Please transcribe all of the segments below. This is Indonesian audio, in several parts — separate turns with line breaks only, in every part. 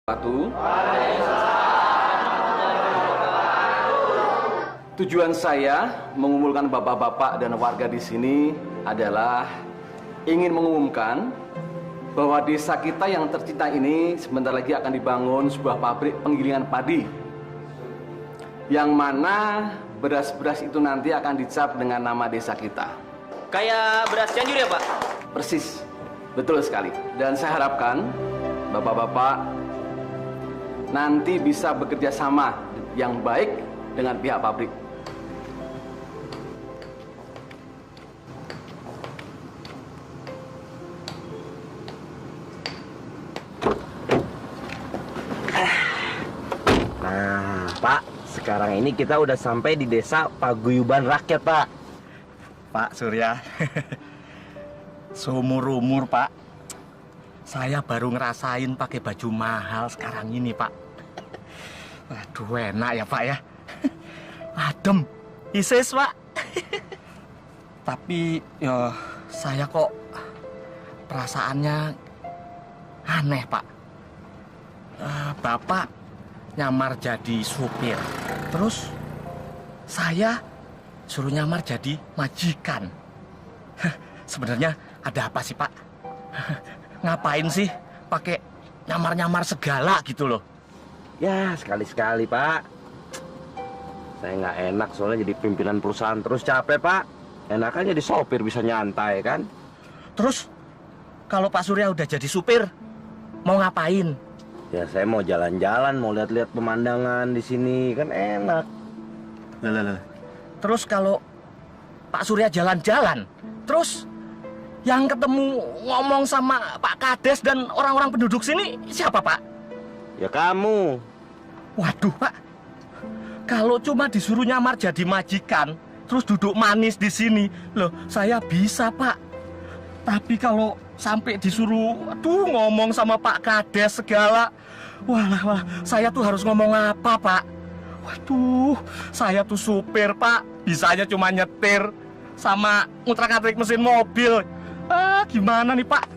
Satu. Tujuan saya mengumpulkan bapak-bapak dan warga di sini adalah ingin mengumumkan bahwa desa kita yang tercinta ini sebentar lagi akan dibangun sebuah pabrik penggilingan padi, yang mana beras-beras itu nanti akan dicap dengan nama desa kita.
Kayak beras Cianjur ya, Pak?
Persis, betul sekali. Dan saya harapkan bapak-bapak nanti bisa bekerja sama yang baik dengan pihak pabrik.
Nah, Pak, sekarang ini kita udah sampai di desa Paguyuban Rakyat, Pak.
Pak Surya, seumur-umur Pak, saya baru ngerasain pakai baju mahal sekarang ini, Pak. Waduh, enak ya, Pak ya. Adem, isis, Pak. Tapi, ya, saya kok perasaannya aneh, Pak. Bapak nyamar jadi supir, terus saya suruh nyamar jadi majikan. Sebenarnya ada apa sih, Pak? Ngapain sih pakai nyamar-nyamar segala gitu loh?
Ya, sekali-sekali, Pak. Saya nggak enak soalnya jadi pimpinan perusahaan terus capek, Pak. Enakan jadi sopir bisa nyantai, kan?
Terus, kalau Pak Surya udah jadi supir, mau ngapain?
Ya, saya mau jalan-jalan, mau lihat-lihat pemandangan di sini, kan enak.
Lah. Terus kalau Pak Surya jalan-jalan, terus yang ketemu ngomong sama Pak Kades dan orang-orang penduduk sini siapa, Pak?
Ya kamu.
Waduh, Pak. Kalau cuma disuruh nyamar jadi majikan, terus duduk manis di sini, loh, saya bisa, Pak. Tapi kalau sampai disuruh, ngomong sama Pak Kades segala, walah, saya tuh harus ngomong apa, Pak? Waduh, saya tuh supir, Pak. Bisanya cuma nyetir sama ngutrak-ngatik mesin mobil. Gimana nih, Pak?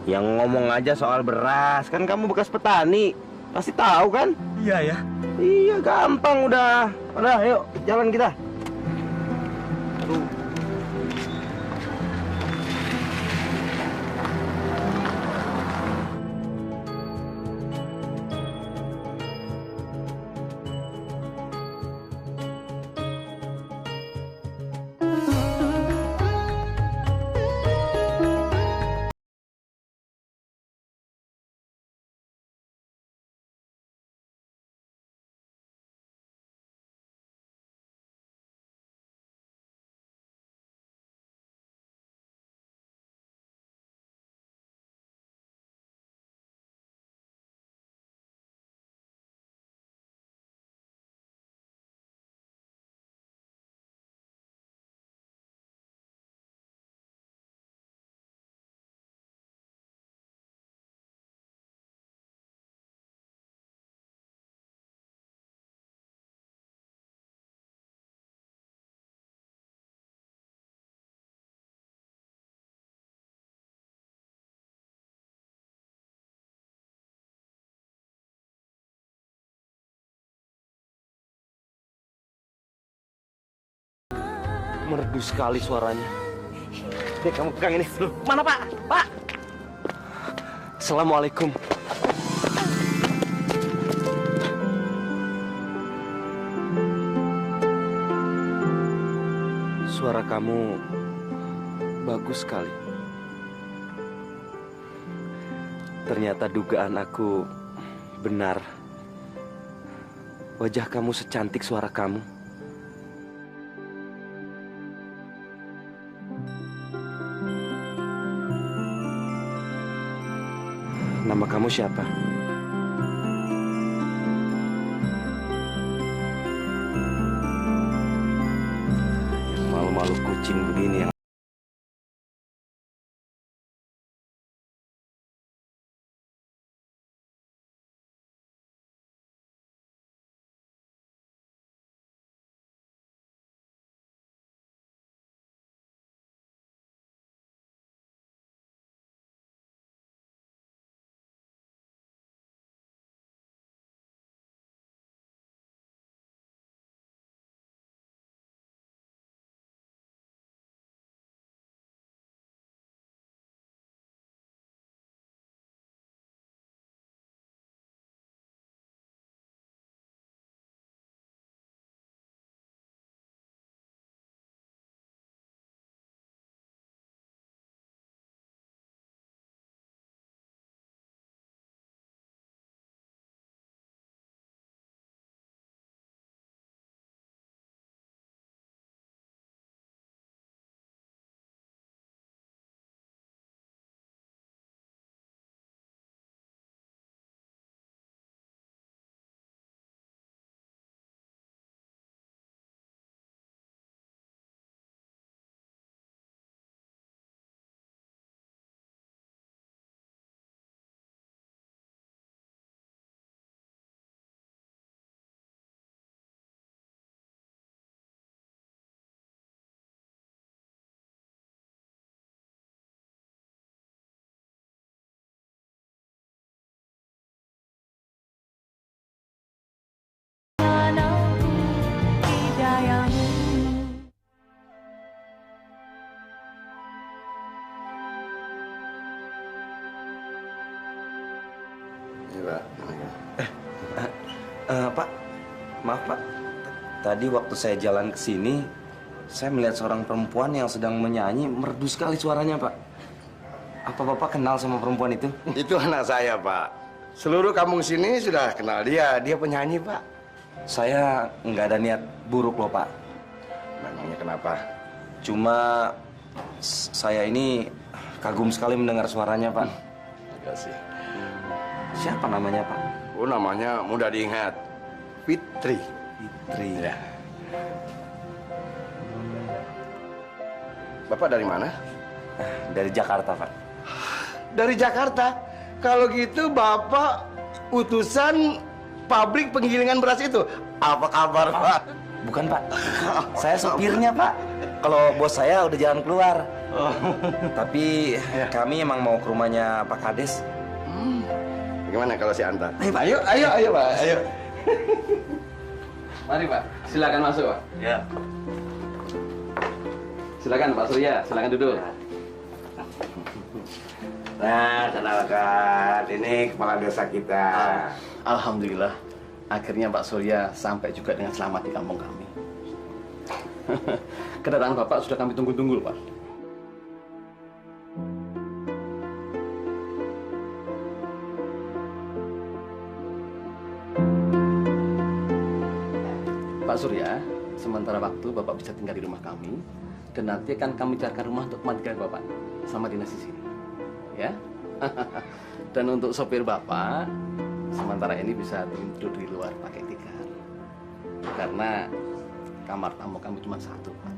Yang ngomong aja soal beras, kan kamu bekas petani. Pasti tahu kan?
Iya ya.
Iya, gampang udah. Udah, yuk, jalan kita. Tuh. Merdu sekali suaranya. Dek, kamu pegang ini. Loh,
Mana, Pak? Pak!
Assalamualaikum. Suara kamu bagus sekali. Ternyata dugaan aku benar. Wajah kamu secantik suara kamu. Nama kamu siapa? Malu-malu kucing begini yang
Iya, Pak.
Pak, maaf Pak. Tadi waktu saya jalan ke sini, saya melihat seorang perempuan yang sedang menyanyi, merdu sekali suaranya, Pak. Apa Bapak kenal sama perempuan itu?
Itu anak saya, Pak. Seluruh kampung sini sudah kenal dia. Dia penyanyi, Pak.
Saya nggak ada niat buruk loh, Pak.
Memangnya kenapa?
Cuma saya ini kagum sekali mendengar suaranya, Pak.
Terima kasih.
Siapa namanya, Pak?
Oh, namanya mudah diingat. Fitri.
Fitri.
Ya. Bapak dari mana?
Dari Jakarta, Pak.
Dari Jakarta. Kalau gitu Bapak utusan pabrik penggilingan beras itu. Apa kabar, Pak?
Bukan, Pak. Saya supirnya, Pak. Kalau bos saya udah jalan keluar. Tapi kami emang mau ke rumahnya Pak Kades.
Gimana kalau si antar? Ayo, Pak. Ayo.
Mari Pak, silakan masuk Pak.
Ya.
Silakan Pak Surya, silakan duduk.
Nah, kenalkan, ini kepala desa kita.
Alhamdulillah, akhirnya Pak Surya sampai juga dengan selamat di kampung kami. Kedatangan Bapak sudah kami tunggu-tunggu, Pak. Pak Surya, sementara waktu Bapak bisa tinggal di rumah kami, dan nanti akan kami carikan rumah untuk kemandirian Bapak sama dinas di sini. Ya. Dan untuk sopir Bapak, sementara ini bisa tidur di luar pakai tikar. Karena kamar tamu kami cuma satu, Pak.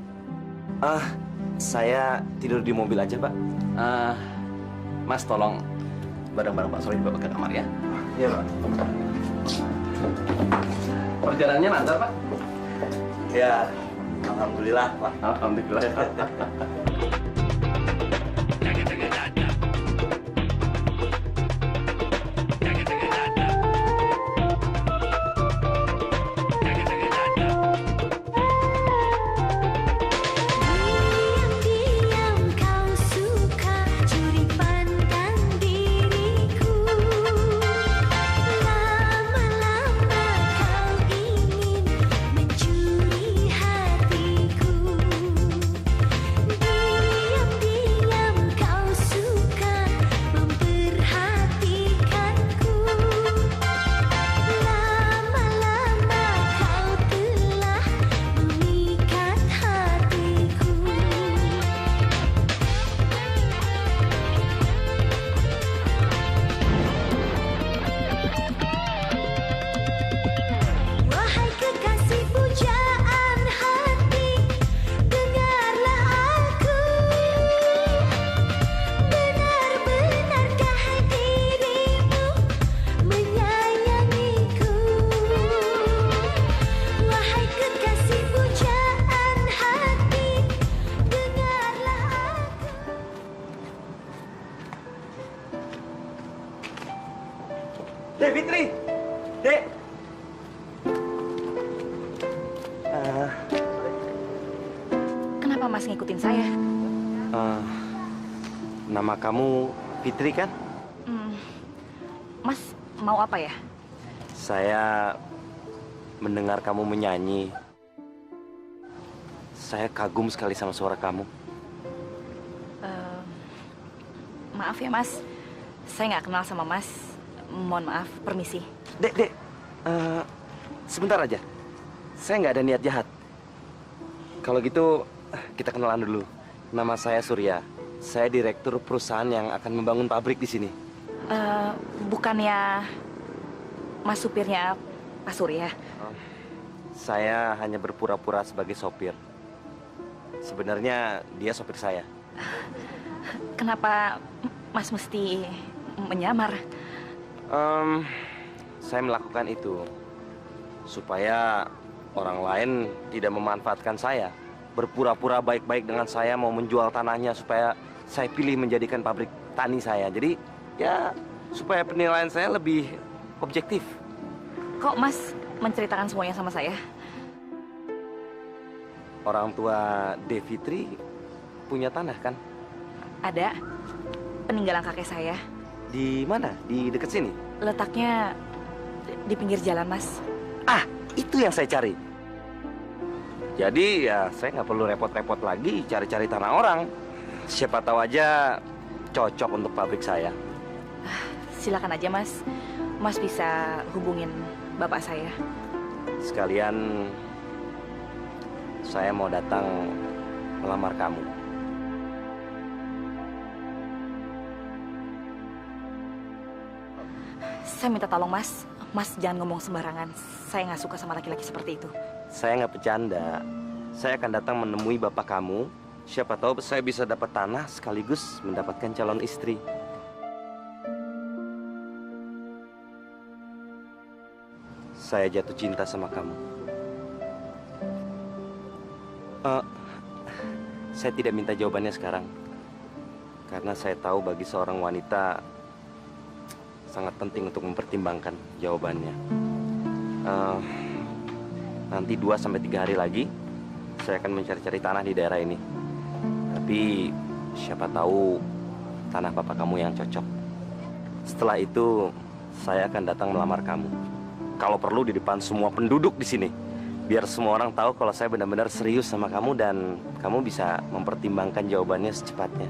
Saya tidur di mobil aja, Pak.
Mas tolong barang-barang Pak Surya dibawa ke kamar ya.
Iya, Pak.
Perjalanannya lancar, Pak?
Ya, alhamdulillah, Pak.
Alhamdulillah.
Diam-diam kau suka curi pandang diriku. Lama-lama kau ingin mencuri hatiku. Diam-diam kau suka memperhatikanku. Lama-lama kau telah memikat hatiku. Wahai kekasih pujaan hati, dengarlah aku. Benar-benarkah dirimu menyayangiku? Wahai kekasih pujaan hati, dengarlah aku.
Dek, Fitri! Dek!
Kenapa Mas ngikutin saya?
Nama kamu Fitri, kan?
Mas mau apa ya?
Saya mendengar kamu menyanyi. Saya kagum sekali sama suara kamu.
Maaf ya Mas, saya nggak kenal sama Mas. Mohon maaf, permisi.
Dek, sebentar aja. Saya nggak ada niat jahat. Kalau gitu, kita kenalan dulu. Nama saya Surya. Saya direktur perusahaan yang akan membangun pabrik di sini.
Bukannya Mas supirnya Pak Surya?
Saya hanya berpura-pura sebagai sopir. Sebenarnya dia sopir saya.
Kenapa Mas mesti menyamar?
Saya melakukan itu supaya orang lain tidak memanfaatkan saya. Berpura-pura baik-baik dengan saya, mau menjual tanahnya supaya saya pilih menjadikan pabrik tani saya. Jadi ya supaya penilaian saya lebih objektif.
Kok Mas menceritakan semuanya sama saya?
Orang tua Devitri punya tanah, kan?
Ada peninggalan kakek saya
Di mana? Di dekat sini?
Letaknya di pinggir jalan, Mas.
Ah, itu yang saya cari. Jadi ya saya nggak perlu repot-repot lagi cari-cari tanah orang. Siapa tahu aja cocok untuk pabrik saya.
Silakan aja, Mas. Mas bisa hubungin bapak saya.
Sekalian saya mau datang melamar kamu.
Saya minta tolong, Mas. Mas jangan ngomong sembarangan. Saya nggak suka sama laki-laki seperti itu.
Saya nggak bercanda. Saya akan datang menemui bapak kamu. Siapa tahu saya bisa dapat tanah sekaligus mendapatkan calon istri. Saya jatuh cinta sama kamu. Saya tidak minta jawabannya sekarang. Karena saya tahu bagi seorang wanita sangat penting untuk mempertimbangkan jawabannya. Nanti 2-3 hari lagi saya akan mencari-cari tanah di daerah ini. Tapi siapa tahu tanah bapak kamu yang cocok. Setelah itu saya akan datang melamar kamu. Kalau perlu di depan semua penduduk di sini. Biar semua orang tahu kalau saya benar-benar serius sama kamu dan kamu bisa mempertimbangkan jawabannya secepatnya.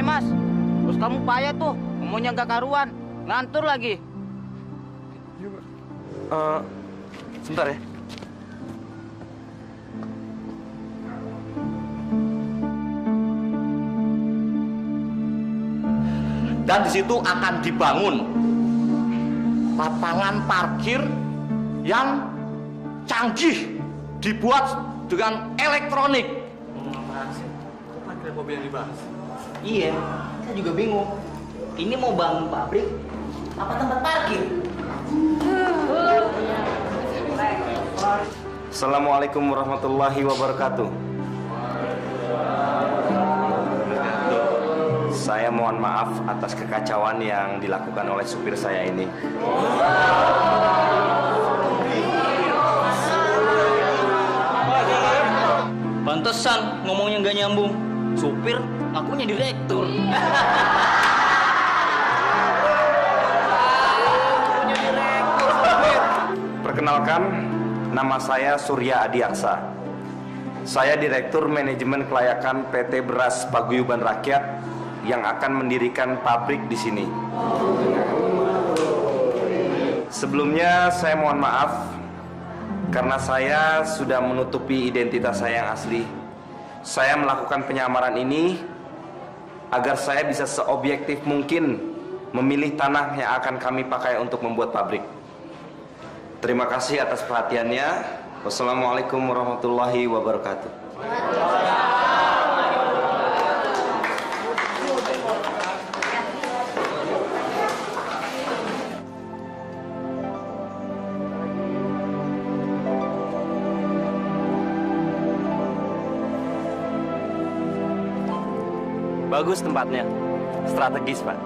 Mas, bos kamu payah tuh, ngomongnya nggak karuan, ngantur lagi.
Sebentar ya.
Dan di situ akan dibangun lapangan parkir yang canggih, dibuat dengan elektronik.
Iya, saya juga bingung. Ini mau bangun pabrik apa tempat parkir?
Assalamualaikum warahmatullahi wabarakatuh. Saya mohon maaf atas kekacauan yang dilakukan oleh supir saya ini.
Pantesan ngomongnya nggak nyambung. Supir ngakunya direktur.
Perkenalkan, nama saya Surya Adiaksa. Saya Direktur Manajemen Kelayakan PT Beras Paguyuban Rakyat yang akan mendirikan pabrik di sini. Sebelumnya saya mohon maaf karena saya sudah menutupi identitas saya yang asli. Saya melakukan penyamaran ini agar saya bisa seobjektif mungkin memilih tanah yang akan kami pakai untuk membuat pabrik. Terima kasih atas perhatiannya. Wassalamualaikum warahmatullahi wabarakatuh. Bagus tempatnya, strategis Pak.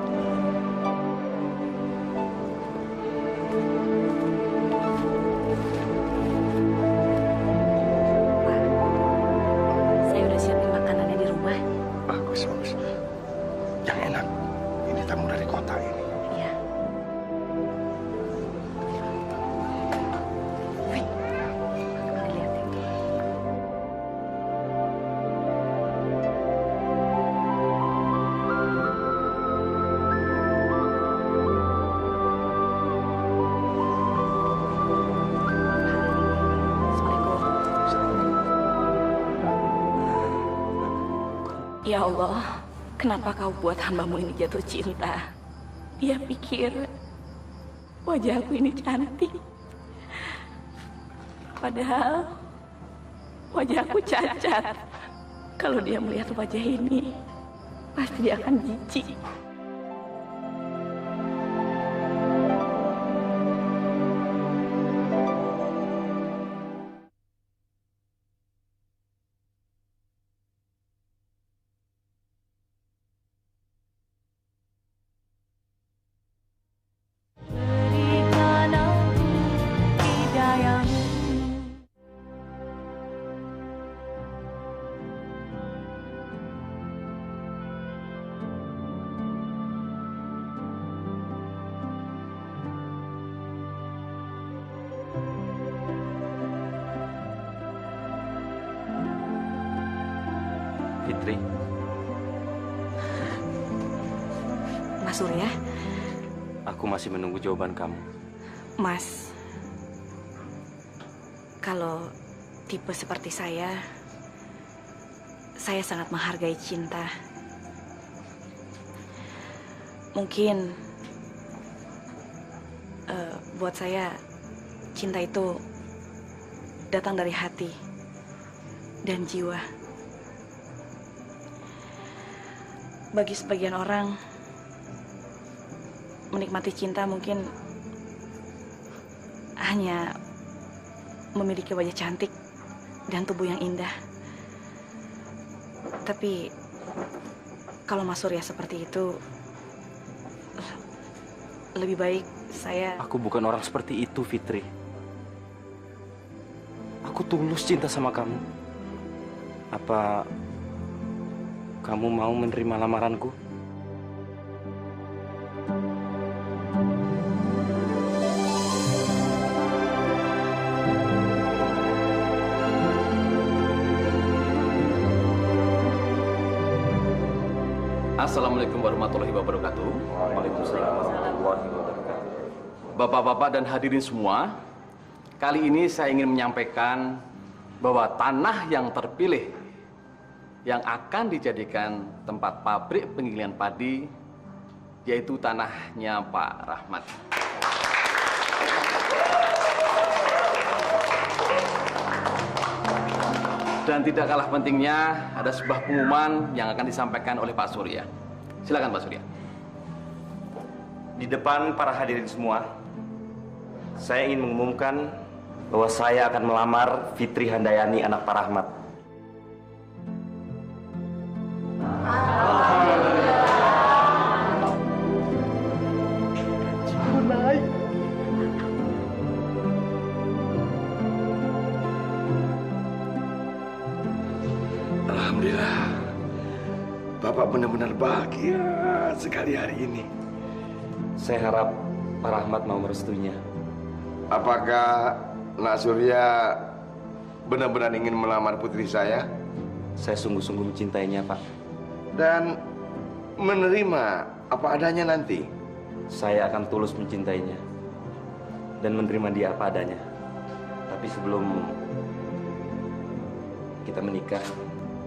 Saya udah siapin makanannya di rumah.
Bagus, bagus. Yang enak. Ini tamu dari kota ini.
Iya. Wih, dilihatin. Ya Allah, kenapa kau buat hambamu ini jatuh cinta? Dia pikir wajahku ini cantik. Padahal wajahku cacat. Kalau dia melihat wajah ini, pasti dia akan jijik.
Fitri?
Mas Surya,
Aku masih menunggu jawaban kamu.
Mas, kalau tipe seperti saya sangat menghargai cinta. Mungkin buat saya cinta itu datang dari hati dan jiwa. Bagi sebagian orang, menikmati cinta mungkin hanya memiliki wajah cantik dan tubuh yang indah. Tapi kalau Mas Surya seperti itu, lebih baik saya...
Aku bukan orang seperti itu, Fitri. Aku tulus cinta sama kamu. Apa kamu mau menerima lamaranku?
Assalamualaikum warahmatullahi wabarakatuh.
Waalaikumsalam warahmatullahi wabarakatuh.
Bapak-bapak dan hadirin semua, kali ini saya ingin menyampaikan bahwa tanah yang terpilih yang akan dijadikan tempat pabrik penggilingan padi yaitu tanahnya Pak Rahmat. Dan tidak kalah pentingnya, ada sebuah pengumuman yang akan disampaikan oleh Pak Surya. Silakan Pak Surya.
Di depan para hadirin semua, saya ingin mengumumkan bahwa saya akan melamar Fitri Handayani, anak Pak Rahmat.
Alhamdulillah, Bapak benar-benar bahagia sekali hari ini.
Saya harap Pak Rahmat mau merestuinya.
Apakah Nak Surya benar-benar ingin melamar putri saya
Saya sungguh-sungguh mencintainya, Pak.
dan menerima apa adanya nanti?
Saya akan tulus mencintainya dan menerima dia apa adanya. Tapi sebelum kita menikah,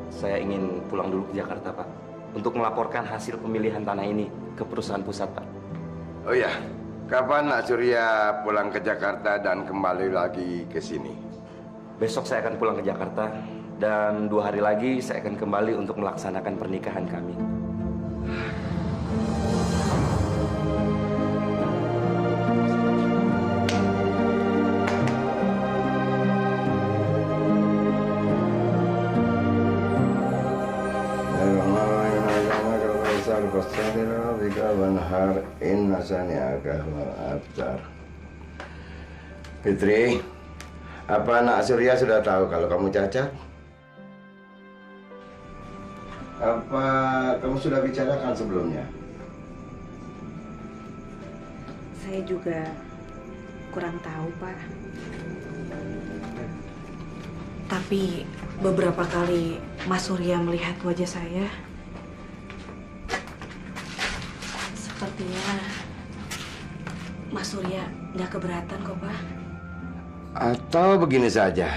saya ingin pulang dulu ke Jakarta, Pak, untuk melaporkan hasil pemilihan tanah ini ke perusahaan pusat, Pak.
Oh ya, kapan Nak Surya pulang ke Jakarta dan kembali lagi ke sini?
Besok saya akan pulang ke Jakarta dan 2 hari lagi saya akan kembali untuk melaksanakan pernikahan kami.
Fitri, apa Nak Surya sudah tahu kalau kamu cacat? Apa kamu sudah bicarakan sebelumnya?
Saya juga kurang tahu, Pak. Tapi beberapa kali Mas Surya melihat wajah saya, sepertinya Mas Surya nggak keberatan kok, Pak.
Atau begini saja,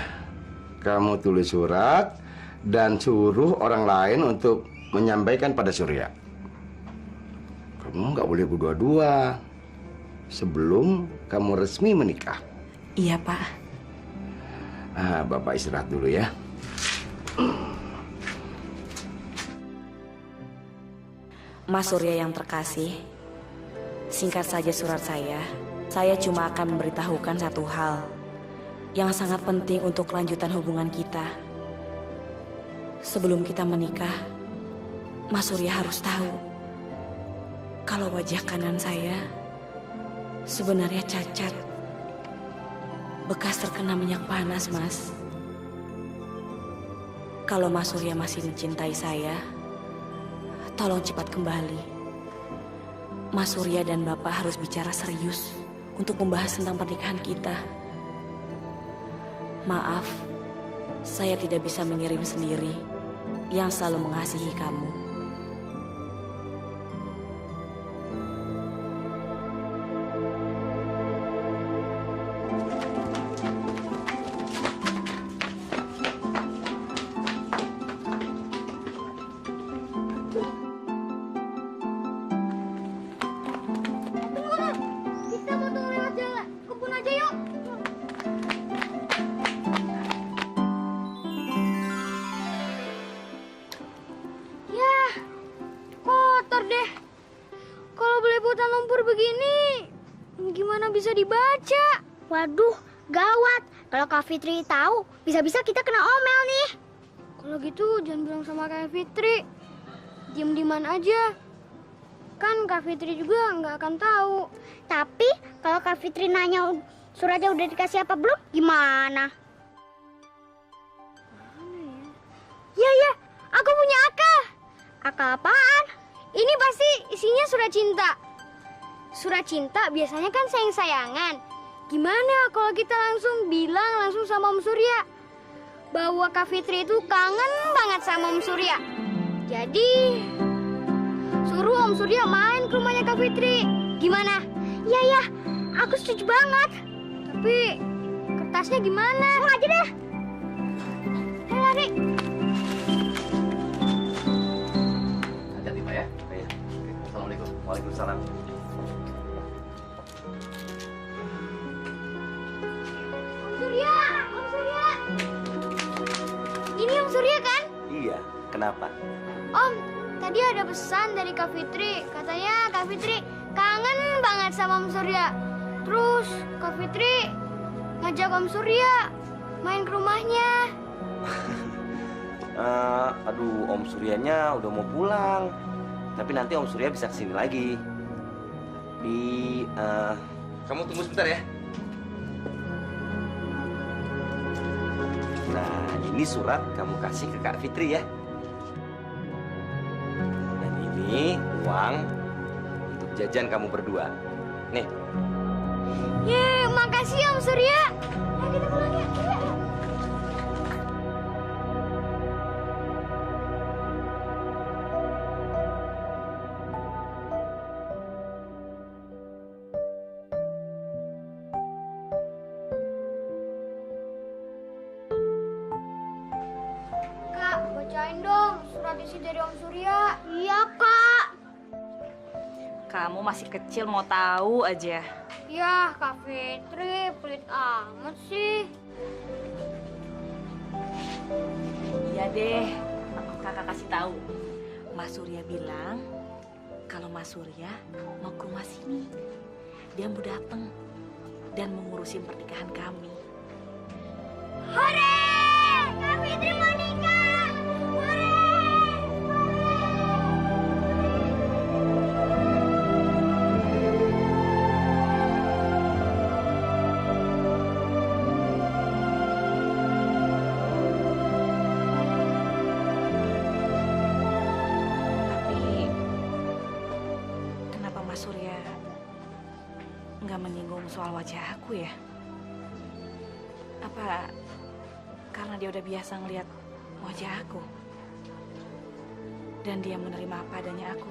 kamu tulis surat dan suruh orang lain untuk menyampaikan pada Surya. Kamu nggak boleh berdua-dua sebelum kamu resmi menikah.
Iya, Pak.
Bapak istirahat dulu ya.
Mas Surya yang terkasih, singkat saja surat saya. Saya cuma akan memberitahukan satu hal yang sangat penting untuk kelanjutan hubungan kita. Sebelum kita menikah, Mas Surya harus tahu kalau wajah kanan saya sebenarnya cacat. Bekas terkena minyak panas, Mas. Kalau Mas Surya masih mencintai saya, tolong cepat kembali. Mas Surya dan Bapak harus bicara serius untuk membahas tentang pernikahan kita. Maaf, saya tidak bisa mengirim sendiri. yang selalu mengasihi kamu.
Kita mau tunggu lewat jalan kebun aja yuk. Yah, kotor deh. Kalau belepotan lumpur begini, gimana bisa dibaca? Waduh, gawat. Kalau Kak Fitri tahu, bisa-bisa kita kena omel nih. Kalau gitu jangan bilang sama Kak Fitri. Diem-dieman aja. Kan Kak Fitri juga nggak akan tahu. Tapi kalau Kak Fitri nanya suratnya udah dikasih apa belum, gimana? Ya ya, aku punya akal. Akal apaan? Ini pasti isinya surat cinta. Surat cinta biasanya kan sayang-sayangan. Gimana kalau kita langsung bilang langsung sama Om Surya bahwa Kak Fitri itu kangen banget sama Om Surya. Jadi suruh Om Surya main ke rumahnya Kak Fitri. Gimana? Iya ya, aku setuju banget. Tapi kertasnya gimana? Mau aja deh. Ayo lari.
Hati-hati Pak ya. Iya. Assalamualaikum. Waalaikumsalam.
Om Surya, Om Surya. Ini Om Surya kan?
Iya, kenapa?
Om, tadi ada pesan dari Kak Fitri. Katanya Kak Fitri kangen banget sama Om Surya. Terus Kak Fitri ngajak Om Surya main ke rumahnya.
Aduh, Om Suryanya udah mau pulang. Tapi nanti Om Surya bisa kesini lagi. Kamu tunggu sebentar ya. Nah, ini surat kamu kasih ke Kak Fitri ya. Dan ini uang untuk jajan kamu berdua. Nih.
Yeay, makasih Om Surya. Ayo kita pulang ya. Ayo. Kak, bacain dong surat isi dari Om Surya. Iya, Kak.
Kamu masih kecil mau tahu aja.
Ya, Kak Fitri, pelit amat sih.
Iya deh, kakak kasih tahu. Mas Surya bilang kalau Mas Surya mau ke rumah sini. Dia mau datang dan mengurusin pernikahan kami.
Hore! Kak Fitri mau nikah! Hore!
Tapi kenapa Mas Surya nggak menyinggung soal wajah aku ya? Apa karena dia udah biasa ngelihat wajah aku dan dia menerima apa adanya aku?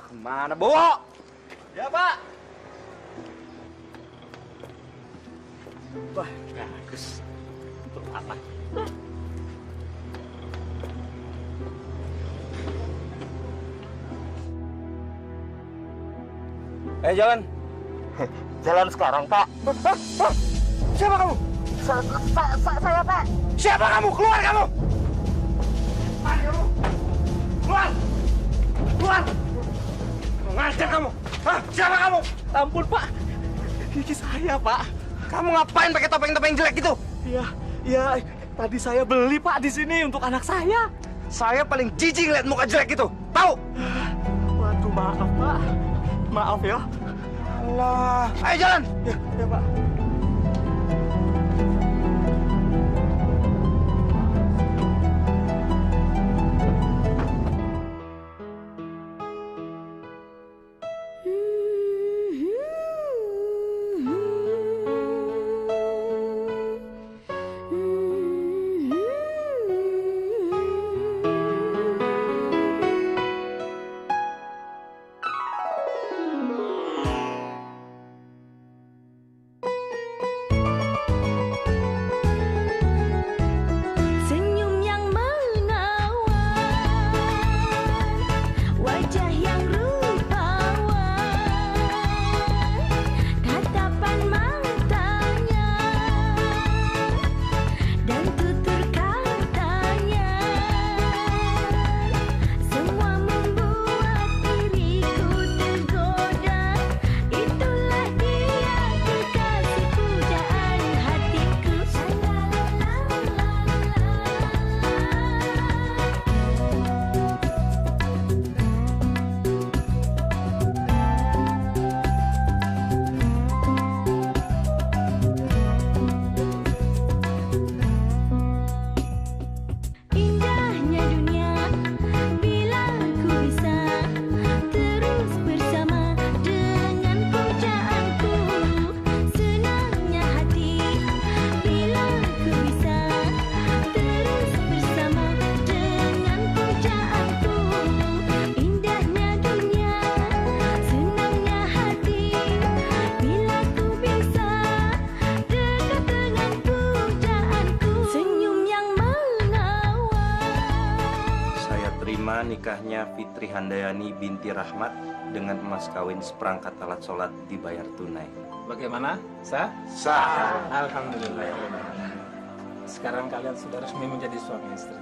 Kemana, Bowo?
Ya, Pak. Wah, bagus. Untuk apa?
Jalan.
Jalan sekarang, Pak.
Siapa kamu?
Saya, Pak.
Siapa kamu? Keluar kamu! Mari kamu! Keluar! Keluar! Ngajar kamu! Hah? Siapa kamu?
Ampun, Pak. Ini saya, Pak.
Kamu ngapain pakai topeng-topeng jelek gitu?
Iya, tadi saya beli, Pak, di sini untuk anak saya.
Saya paling jijik lihat muka jelek gitu. Tahu?
Waduh, maaf, Pak. Maaf ya.
Alah, ayo jalan.
Ya Pak.
Senyum yang menawan, wajah yang rupawan, tatapan matanya, dan tutur katanya, semua membuat diriku tergoda. Itulah dia kekasih pujaan hatiku. Indahnya dunia bila ku bisa terus bersama dengan pujaanku. Senangnya hati bila ku bisa terus bersama dengan pujaanku. Indahnya dunia, senangnya hati bila ku bisa dekat dengan pujaanku. Senyum yang menawan.
Saya terima nikahnya Fitri Handayani binti Rahmat dengan emas kawin seperangkat alat sholat dibayar tunai.
Bagaimana? Sah?
Sah.
Alhamdulillah. Sekarang kalian sudah resmi menjadi suami istri.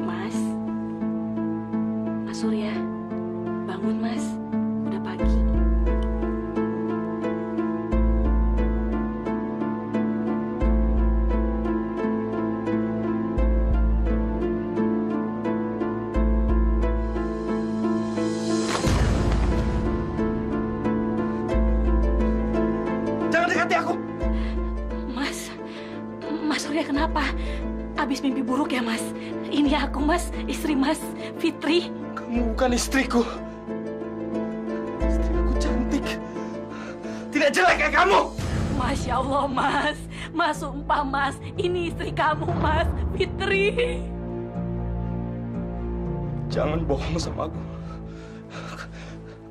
Mas, Mas Surya, bangun Mas, udah pagi.
Jangan dekati aku.
Mas Surya kenapa? Abis mimpi buruk ya Mas? Ini aku Mas, istri Mas, Fitri.
Kamu bukan istriku. Istriku cantik. Tidak jelek kayak kamu.
Masya Allah Mas, Mas sumpah Mas, ini istri kamu Mas, Fitri.
Jangan bohong sama aku.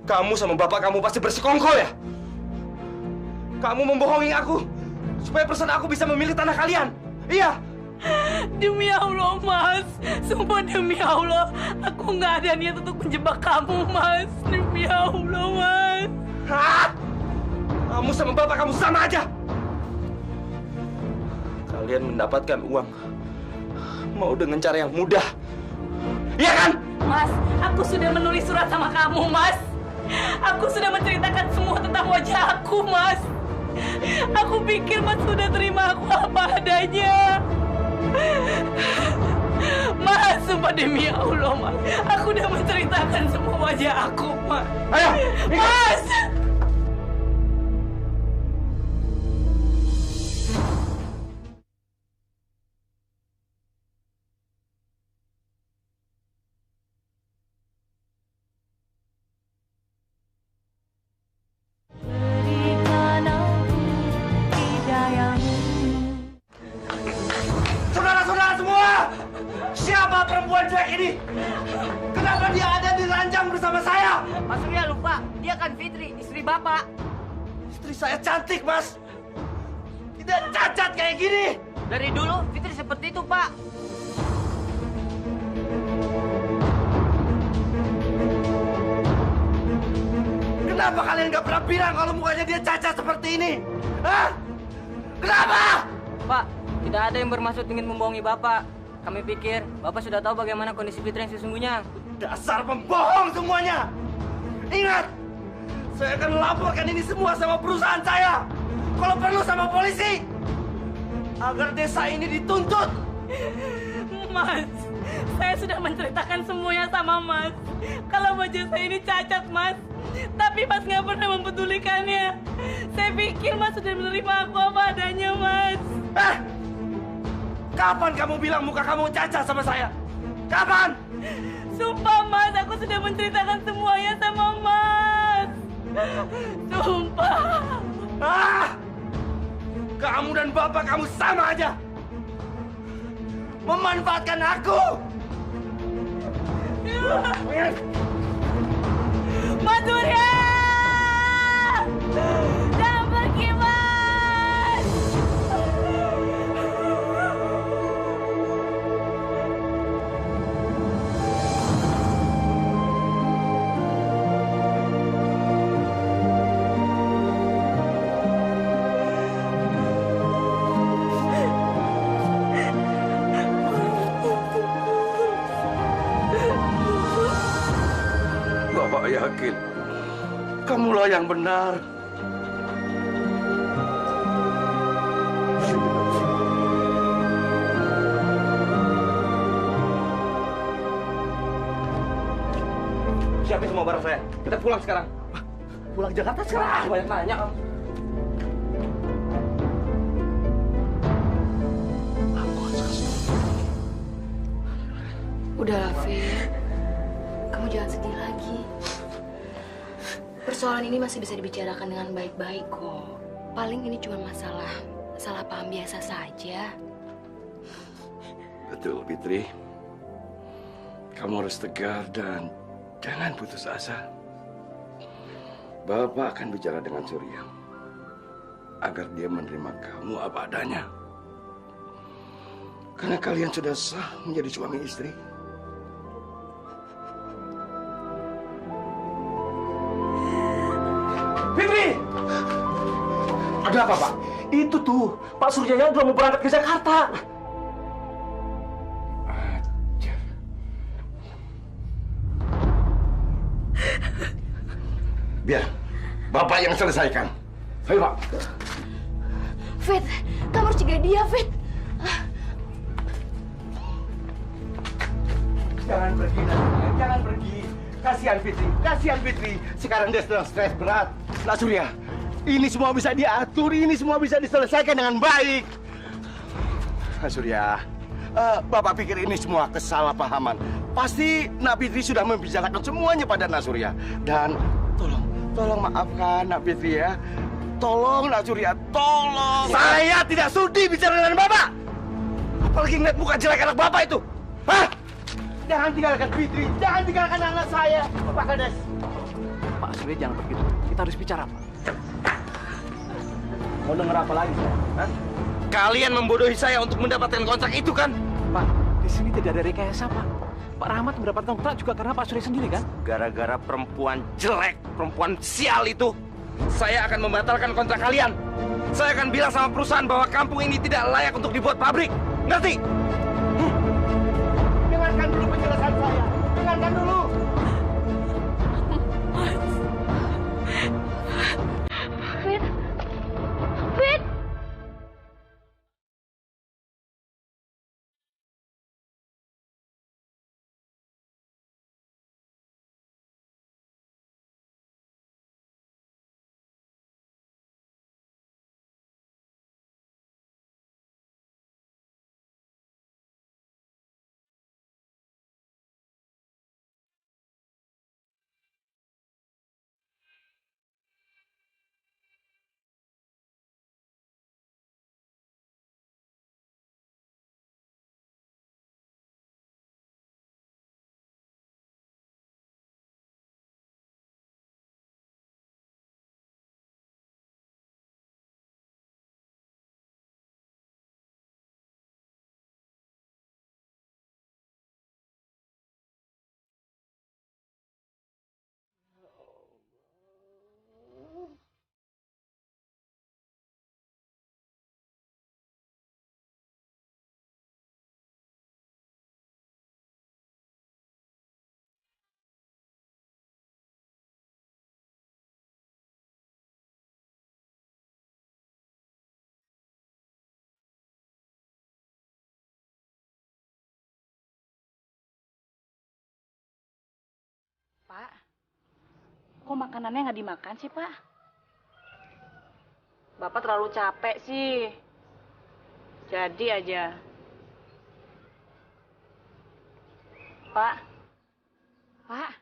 Kamu sama bapak kamu pasti bersekongkol ya? Kamu membohongi aku supaya perusahaan aku bisa memilih tanah kalian. Iya.
Demi Allah Mas, sumpah demi Allah, aku nggak ada niat untuk menjebak kamu Mas. Demi Allah Mas.
Hah? Kamu sama bapak kamu sama aja. Kalian mendapatkan uang mau dengan cara yang mudah. Iya kan?
Mas, aku sudah menulis surat sama kamu Mas. Aku sudah menceritakan semua tentang wajah aku Mas. Aku pikir Mas sudah terima aku apa adanya. Mas, sumpah demi Allah, Mas. Aku udah menceritakan semua wajah aku, Mas.
Ayo,
Mas!
Kenapa dia ada di ranjang bersama saya?
Mas Surya lupa, dia kan Fitri, istri Bapak.
Istri saya cantik, Mas. Tidak cacat kayak gini.
Dari dulu Fitri seperti itu, Pak.
Kenapa kalian nggak pernah bilang kalau mukanya dia cacat seperti ini? Hah? Kenapa?
Pak, tidak ada yang bermaksud ingin membohongi Bapak. Kami pikir Bapak sudah tahu bagaimana kondisi Fitri yang sesungguhnya.
Dasar pembohong semuanya. Ingat, saya akan laporkan ini semua sama perusahaan saya. Kalau perlu sama polisi. Agar desa ini dituntut.
Mas, saya sudah menceritakan semuanya sama Mas. Kalau baju saya ini cacat, Mas. Tapi Mas nggak pernah mempedulikannya. Saya pikir Mas sudah menerima aku apa adanya, Mas.
Kapan kamu bilang muka kamu cacat sama saya? Kapan?
Sumpah, Mas, aku sudah menceritakan semuanya sama Mas. Sumpah.
Kamu dan bapak kamu sama aja. Memanfaatkan aku.
Mas Surya! Jangan pergi, Mas!
Bapak yakin kamulah yang benar.
Siapin semua barang saya. Kita pulang sekarang. Pulang Jakarta sekarang. Banyak nanya kamu.
Udahlah, Fit. Kamu jangan sedih lagi. Persoalan ini masih bisa dibicarakan dengan baik-baik kok. Paling ini cuma salah paham biasa saja.
Betul, Fitri. Kamu harus tegar dan jangan putus asa. Bapak akan bicara dengan Surya agar dia menerima kamu apa adanya. Karena kalian sudah sah menjadi suami istri.
Fitri! Ada apa, Pak? Itu tuh, Pak Suryanya udah mau berangkat ke Jakarta.
Biar Bapak yang selesaikan. Ayo, Pak.
Fit, kamu harus cegah dia, Fit.
Jangan pergi, Nak. Jangan pergi. Kasihan Fitri, kasihan Fitri. Sekarang dia sedang stres berat. Nak Surya, ini semua bisa diatur, ini semua bisa diselesaikan dengan baik. Nak Surya, Bapak pikir ini semua kesalahpahaman. Pasti Nak Fitri sudah membicarakan semuanya pada Nak Surya. Dan tolong maafkan Nak Fitri ya. Tolong Nak Surya, tolong. Saya tidak sudi bicara dengan Bapak. Apalagi ngeliat muka jelek anak Bapak itu. Hah? Jangan tinggalkan Fitri, jangan tinggalkan anak saya, Pak Kades.
Pak Surya jangan begitu. Kita harus bicara, Pak.
Mau denger apa lagi, saya? Hah?
Kalian membodohi saya untuk mendapatkan kontrak itu kan?
Pak, di sini tidak ada rekayasa, Pak. Pak Rahmat mendapatkan kontrak juga karena Pak Surya sendiri, kan?
Gara-gara perempuan jelek, perempuan sial itu, saya akan membatalkan kontrak kalian. Saya akan bilang sama perusahaan bahwa kampung ini tidak layak untuk dibuat pabrik. Ngerti?
Dengarkan dulu penjelasan saya. Dengarkan dulu.
Pak, kok makanannya nggak dimakan sih, Pak? Bapak terlalu capek sih. Jadi aja. Pak. Pak.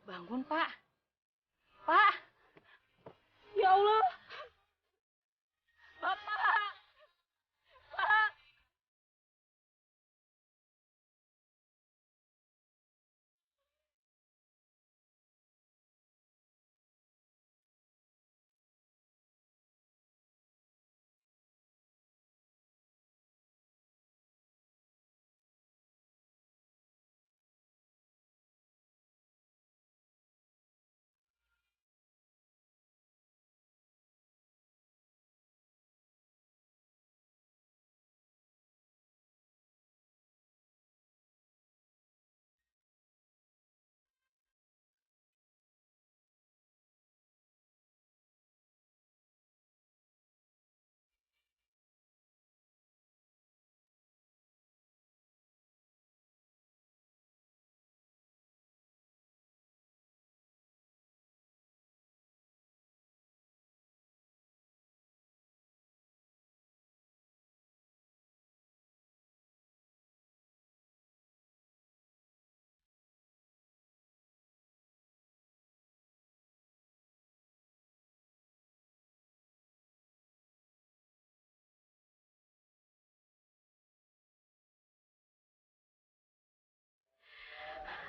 Bangun, Pak. Pak. Ya Allah. Bapak. Pak.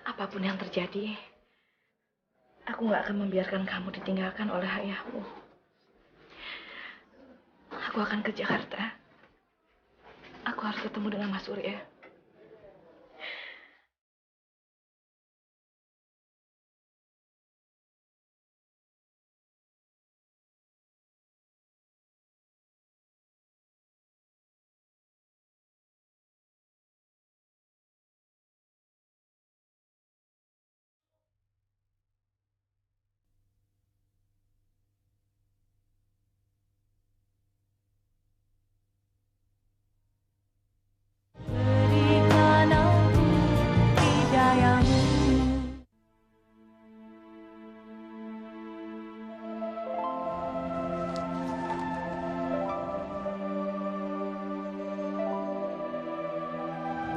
Apapun yang terjadi, aku nggak akan membiarkan kamu ditinggalkan oleh ayahmu. Aku akan ke Jakarta. Aku harus ketemu dengan Mas Surya.
Berikan aku hidayahmu.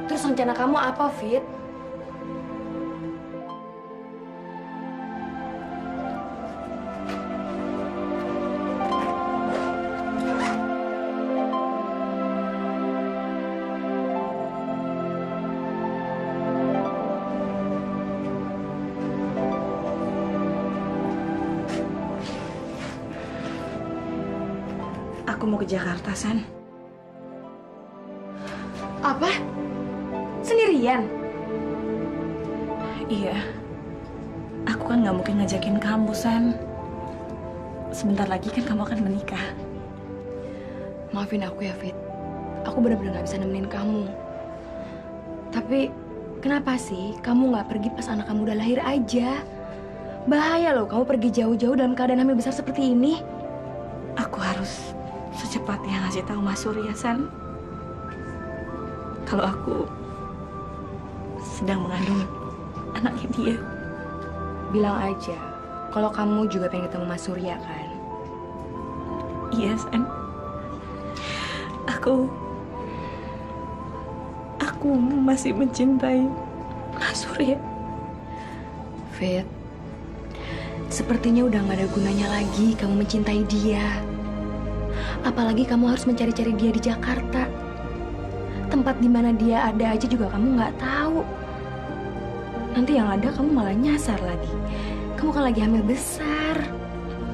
Terus rencana kamu apa, Fit?
Aku mau ke Jakarta, San.
Apa? Sendirian?
Iya. Aku kan nggak mungkin ngajakin kamu, San. Sebentar lagi kan kamu akan menikah.
Maafin aku ya, Fit. Aku benar-benar nggak bisa nemenin kamu. Tapi kenapa sih kamu nggak pergi pas anak kamu udah lahir aja? Bahaya loh kamu pergi jauh-jauh dalam keadaan hamil besar seperti ini.
Aku harus secepatnya ngasih tahu Mas Surya, San. Kalau aku sedang mengandung anaknya dia.
Bilang aja kalau kamu juga pengen ketemu Mas Surya kan?
Iya, San. Aku masih mencintai Mas Surya.
Fit, sepertinya udah gak ada gunanya lagi kamu mencintai dia. Apalagi kamu harus mencari-cari dia di Jakarta. Tempat di mana dia ada aja juga kamu nggak tahu. Nanti yang ada kamu malah nyasar lagi. Kamu kan lagi hamil besar.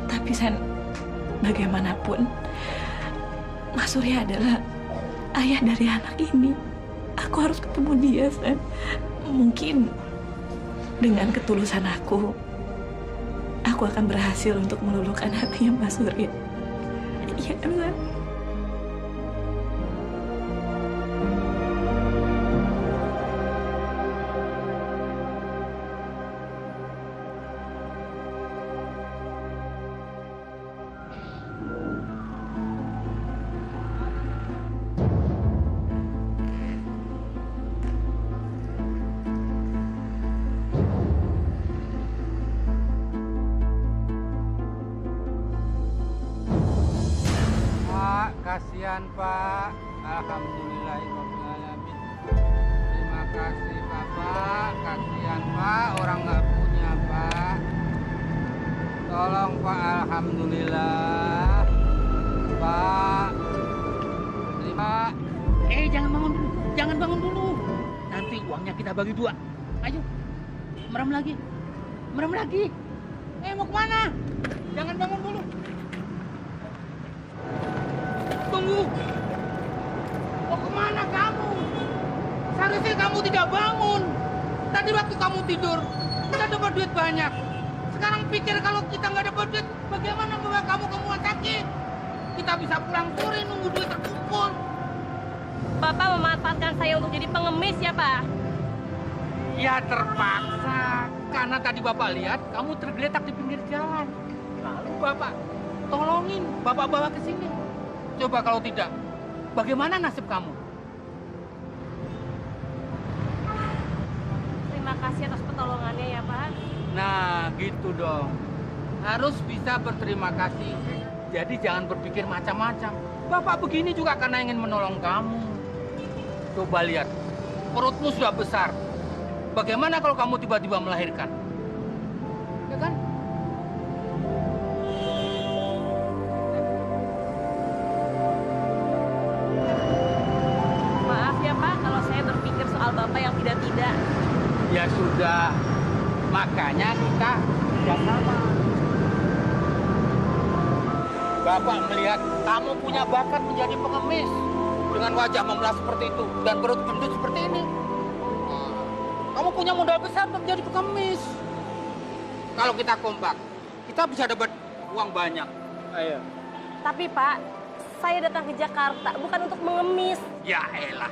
Tapi San, bagaimanapun Mas Surya adalah ayah dari anak ini. Aku harus ketemu dia, San. Mungkin dengan ketulusan aku akan berhasil untuk meluluhkan hatinya Mas Surya. Iya kan, San?
kasihan Pak. Alhamdulillahirobbilalamin. Terima kasih Bapak. Kasihan Pak, orang nggak punya Pak. Tolong Pak, alhamdulillah. Pak. Terima.
Jangan bangun dulu. Jangan bangun dulu. Nanti uangnya kita bagi 2. Ayo. Merem lagi. Merem lagi. Mau kemana? Jangan bangun dulu. Tunggu. Mau kemana kamu? Seharusnya kamu tidak bangun. Tadi waktu kamu tidur, kita dapat duit banyak. Sekarang pikir kalau kita nggak dapat duit, bagaimana bawa kamu ke rumah sakit? Kita bisa pulang sore nunggu duit terkumpul.
Bapak memanfaatkan saya untuk jadi pengemis ya, Pak?
Ya terpaksa. Karena tadi Bapak lihat kamu tergeletak di pinggir jalan. Lalu Bapak tolongin, Bapak bawa ke sini. Coba kalau tidak, bagaimana nasib kamu?
Terima kasih atas pertolongannya ya, Pak.
Nah, gitu dong. Harus bisa berterima kasih. Jadi jangan berpikir macam-macam. Bapak begini juga karena ingin menolong kamu. Coba lihat, perutmu sudah besar. Bagaimana kalau kamu tiba-tiba melahirkan? Ya kan?
Maaf ya Pak, kalau saya berpikir soal Bapak yang tidak-tidak.
Ya sudah, makanya kita kerjasama. Bapak melihat kamu punya bakat menjadi pengemis dengan wajah memelas seperti itu dan perut gendut seperti ini. Kamu punya modal besar untuk menjadi pengemis. Kalau kita kompak, kita bisa dapat uang banyak. Ayo.
Tapi Pak, saya datang ke Jakarta bukan untuk mengemis.
Ya elah,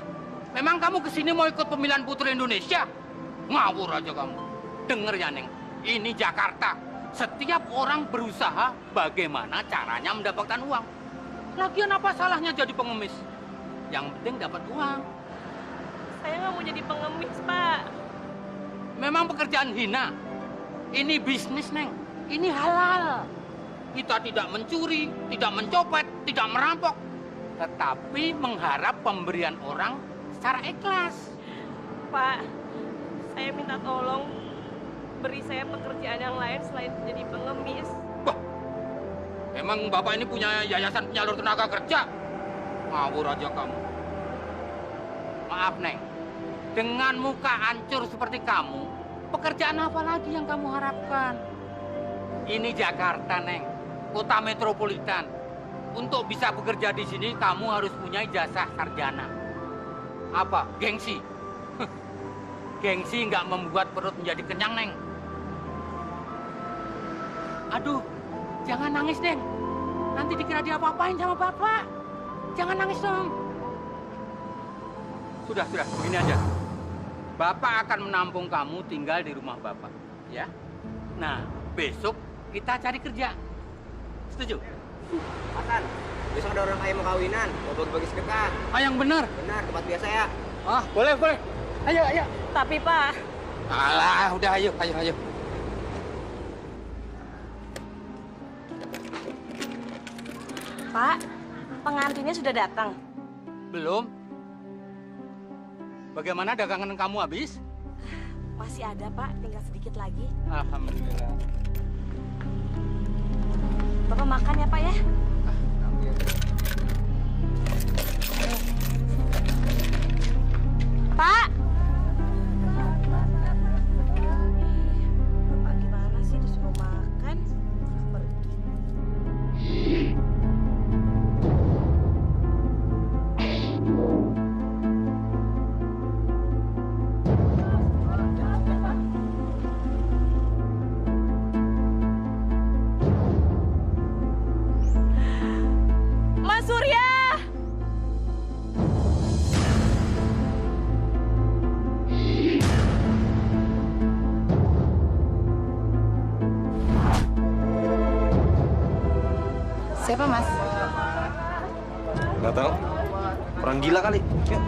memang kamu kesini mau ikut pemilihan Putri Indonesia? Ngawur aja kamu. Dengar ya Neng, ini Jakarta. Setiap orang berusaha bagaimana caranya mendapatkan uang. Lagian apa salahnya jadi pengemis? Yang penting dapat uang.
Saya nggak mau jadi pengemis, Pak.
Memang pekerjaan hina. Ini bisnis, Neng. Ini halal. Kita tidak mencuri, tidak mencopet, tidak merampok. Tetapi mengharap pemberian orang secara ikhlas.
Pak, saya minta tolong beri saya pekerjaan yang lain selain jadi pengemis.
Wah, emang Bapak ini punya yayasan penyalur tenaga kerja? Ngawur aja kamu. Maaf, Neng. Dengan muka hancur seperti kamu, pekerjaan apa lagi yang kamu harapkan? Ini Jakarta, Neng. Kota metropolitan. Untuk bisa bekerja di sini, kamu harus punya ijazah sarjana. Apa? Gengsi? Gengsi nggak membuat perut menjadi kenyang, Neng. Aduh, jangan nangis, Neng. Nanti dikira dia apa-apain sama Bapak. Jangan nangis dong. Sudah, begini aja. Bapak akan menampung kamu tinggal di rumah Bapak, ya. Nah, besok kita cari kerja. Setuju?
Hasan, besok ada orang kaya mau kawinan, mau bagi-bagi sedekah.
Yang benar.
Benar, tempat biasa ya.
Boleh. Ayo.
Tapi Pak.
Alah, udah ayo.
Pak, pengantinnya sudah datang.
Belum. Bagaimana dagangan kamu habis?
Masih ada, Pak. Tinggal sedikit lagi.
Alhamdulillah.
Bapak makan ya, Pak ya? Pak! Bapak gimana sih disuruh makan? Pergi. Mas Surya!
Siapa, Mas?
Nggak tahu. Orang gila kali. Yuk.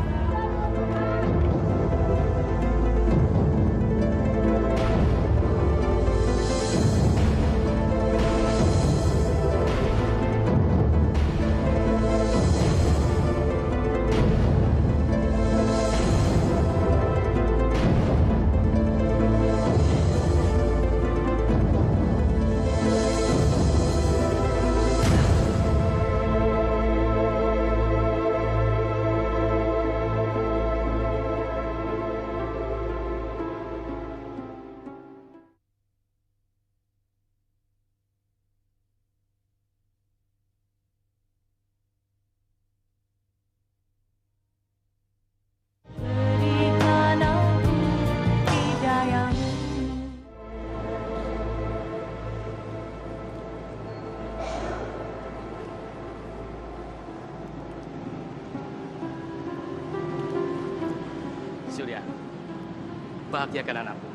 bahagiakan anakku.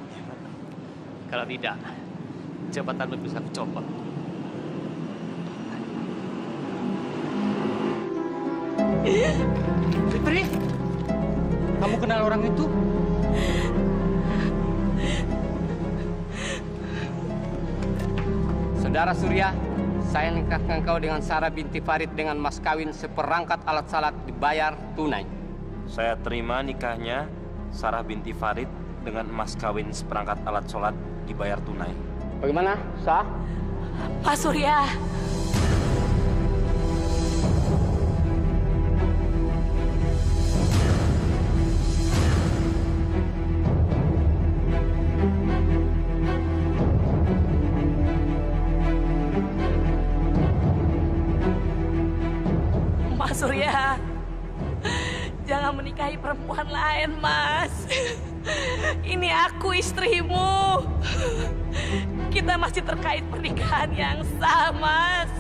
Kalau tidak, jabatanmu bisa kucopot. Fitri, kamu kenal orang itu? Saudara Surya, saya nikahkan kau dengan Sarah binti Farid dengan mas kawin seperangkat alat salat dibayar tunai.
Saya terima nikahnya Sarah binti Farid dengan mas kawin seperangkat alat sholat dibayar tunai.
Bagaimana, sah?
Pak Surya. Mas Surya, jangan menikahi perempuan lain, Mas. Ini aku istrimu. Kita masih terkait pernikahan yang sah, Mas.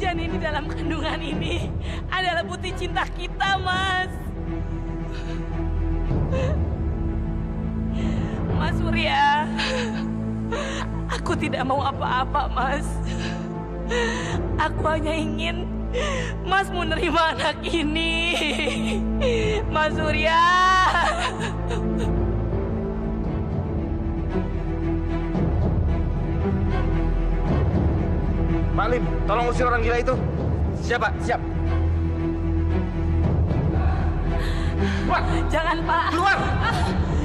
Janin di dalam kandungan ini adalah bukti cinta kita, Mas. Mas Surya, aku tidak mau apa-apa, Mas. Aku hanya ingin Mas menerima anak ini. Mas Surya.
Pak Lim, tolong usir orang gila itu. Siap, Pak. Siap.
Keluar. Jangan, Pak.
Keluar.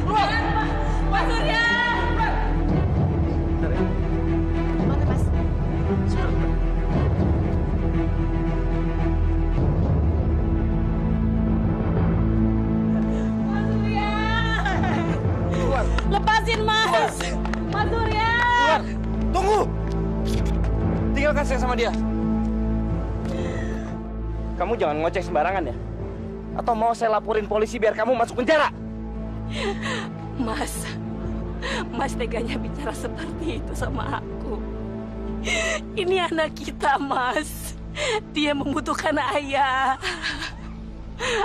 Keluar. Jangan, Pak. Mas Surya.
Mana, Mas?
Mas Surya.
Keluar.
Lepasin, Mas. Mas Surya.
Keluar. Tunggu. Tinggalkan saya sama dia. Kamu jangan ngoceh sembarangan ya. Atau mau saya laporin polisi biar kamu masuk penjara?
Mas teganya bicara seperti itu sama aku. Ini anak kita, Mas. Dia membutuhkan ayah.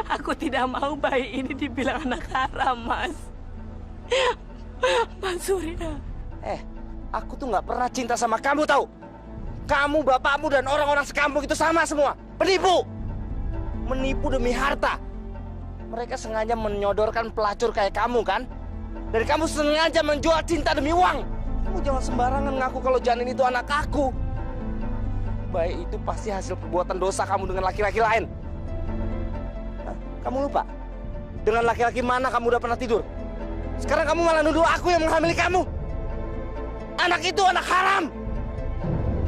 Aku tidak mau bayi ini dibilang anak haram, Mas. Mas Surya.
Aku tuh nggak pernah cinta sama kamu, tahu? Kamu, bapakmu, dan orang-orang sekampung itu sama semua. Penipu. Menipu demi harta. Mereka sengaja menyodorkan pelacur kayak kamu, kan? Dan kamu sengaja menjual cinta demi uang. Kamu jangan sembarangan ngaku kalau janin itu anak aku. Bayi itu pasti hasil perbuatan dosa kamu dengan laki-laki lain. Hah? Kamu lupa? Dengan laki-laki mana kamu udah pernah tidur? Sekarang kamu malah nuduh aku yang menghamili kamu. Anak itu anak haram.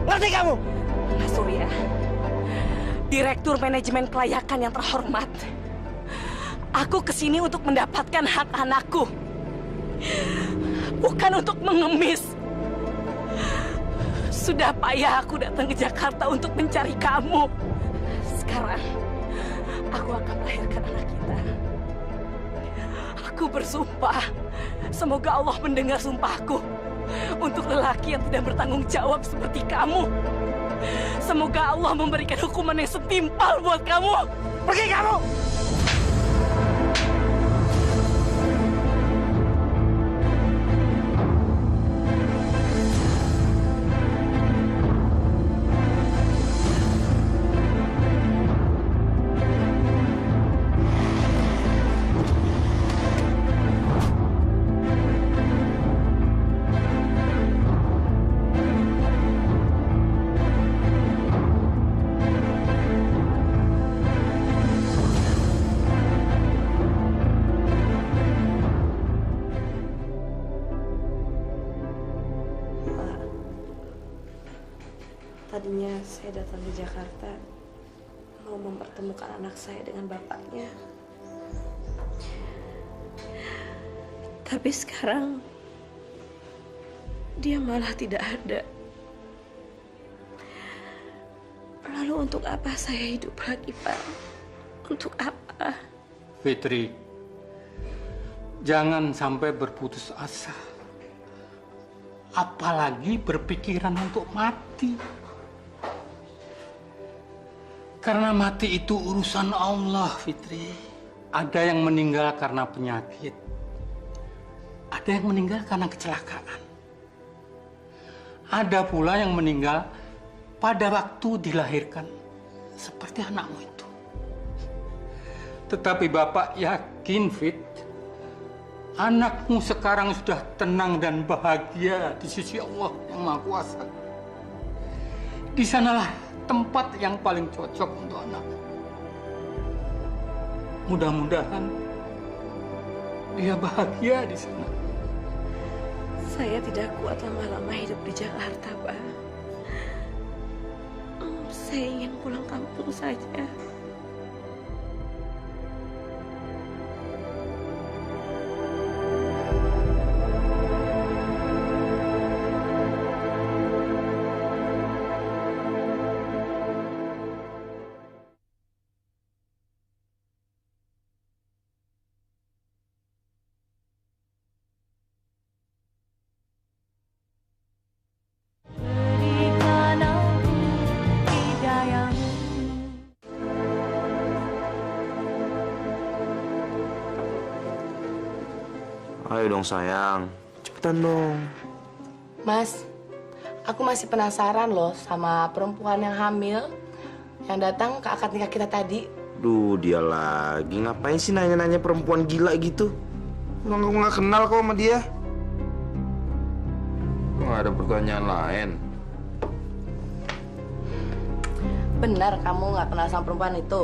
Ngerti kamu?
Mas Surya, Direktur Manajemen Kelayakan yang terhormat. Aku kesini untuk mendapatkan hak anakku. Bukan untuk mengemis. Sudah payah aku datang ke Jakarta untuk mencari kamu. Sekarang, aku akan melahirkan anak kita. Aku bersumpah, semoga Allah mendengar sumpahku. Untuk lelaki yang tidak bertanggung jawab seperti kamu. Semoga Allah memberikan hukuman yang setimpal buat kamu.
Pergi kamu!
Tadinya saya datang ke Jakarta mau mempertemukan anak saya dengan bapaknya. Tapi sekarang dia malah tidak ada. Lalu untuk apa saya hidup lagi, Pak? Untuk apa?
Fitri, jangan sampai berputus asa. Apalagi berpikiran untuk mati. Karena mati itu urusan Allah, Fitri.
Ada yang meninggal karena penyakit. Ada yang meninggal karena kecelakaan. Ada pula yang meninggal pada waktu dilahirkan, seperti anakmu itu. Tetapi Bapak yakin, Fit, anakmu sekarang sudah tenang dan bahagia di sisi Allah yang Maha Kuasa. Di sanalah tempat yang paling cocok untuk anakmu. Mudah-mudahan dia bahagia di sana.
Saya tidak kuat lama-lama hidup di Jakarta, Pak. Saya ingin pulang kampung saja.
Berikan aku hidayahmu.
Ayo dong sayang, cepetan dong.
Mas, aku masih penasaran loh sama perempuan yang hamil yang datang ke akad nikah kita tadi.
Duh, dia lagi. Ngapain sih nanya-nanya perempuan gila gitu? Aku nggak kenal kok sama dia. Nggak ada pertanyaan lain.
Benar kamu nggak kenal sama perempuan itu?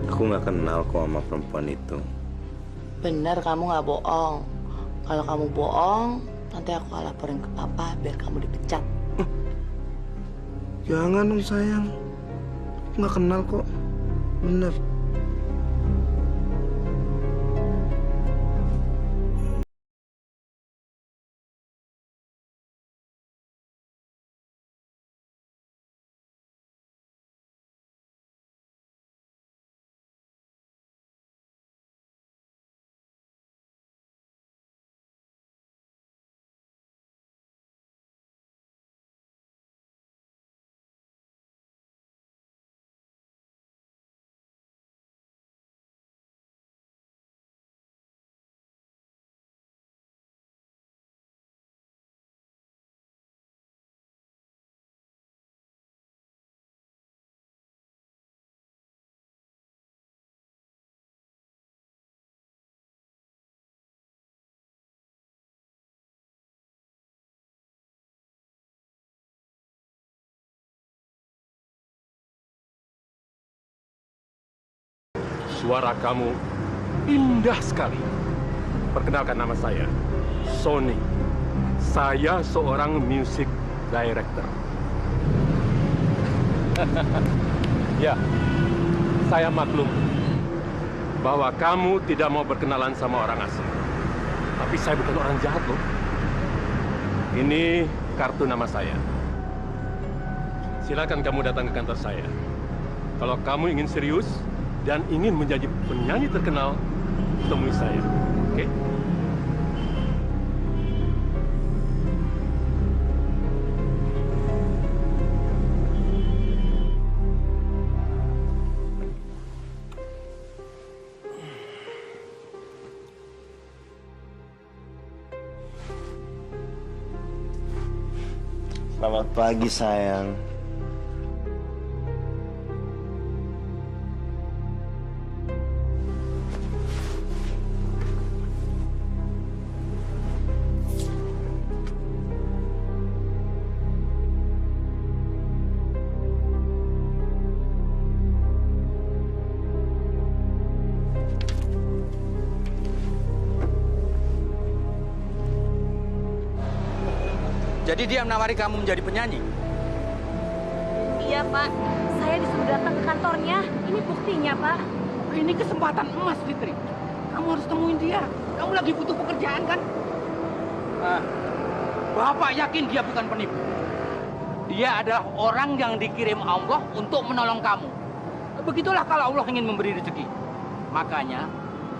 Aku nggak kenal kok sama perempuan itu.
Benar kamu nggak bohong. Kalau kamu bohong, nanti aku laporin ke papa biar kamu dipecat.
Jangan dong sayang. Aku nggak kenal kok. Bener.
Suara kamu indah sekali. Perkenalkan nama saya, Sony. Saya seorang music director. Ya, saya maklum bahwa kamu tidak mau berkenalan sama orang asing. Tapi saya bukan orang jahat loh. Ini kartu nama saya. Silakan kamu datang ke kantor saya. Kalau kamu ingin serius dan ingin menjadi penyanyi terkenal, temui saya. Oke?
Selamat pagi sayang.
Jadi dia menawari kamu menjadi penyanyi?
Iya, Pak. Saya disuruh datang ke kantornya. Ini buktinya, Pak.
Ini kesempatan emas, Fitri. Kamu harus temuin dia. Kamu lagi butuh pekerjaan, kan?
Bapak yakin dia bukan penipu. Dia adalah orang yang dikirim Allah untuk menolong kamu. Begitulah kalau Allah ingin memberi rezeki. Makanya,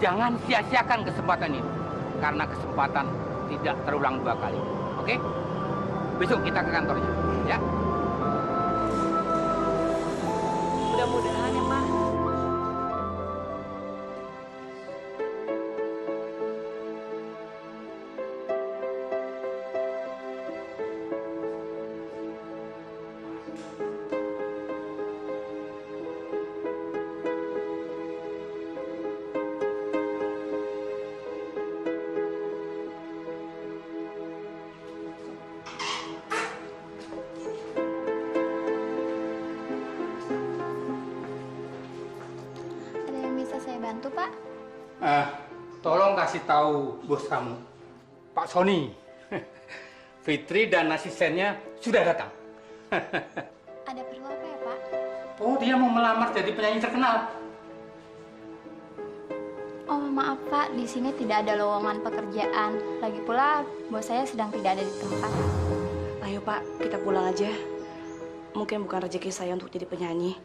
jangan sia-siakan kesempatan ini. Karena kesempatan tidak terulang dua kali. Oke? Besok kita ke kantornya, ya.
Mudah-mudahan ya, Pak.
Ada yang bisa saya bantu, Pak?
Tolong kasih tahu bos kamu, Pak Sony. Fitri dan asistennya sudah datang.
Ada perlu apa ya, Pak?
Oh, dia mau melamar jadi penyanyi terkenal.
Oh, maaf, Pak. Di sini tidak ada lowongan pekerjaan. Lagi pula, bos saya sedang tidak ada di tempat.
Ayo Pak, kita pulang aja. Mungkin bukan rezeki saya untuk jadi penyanyi.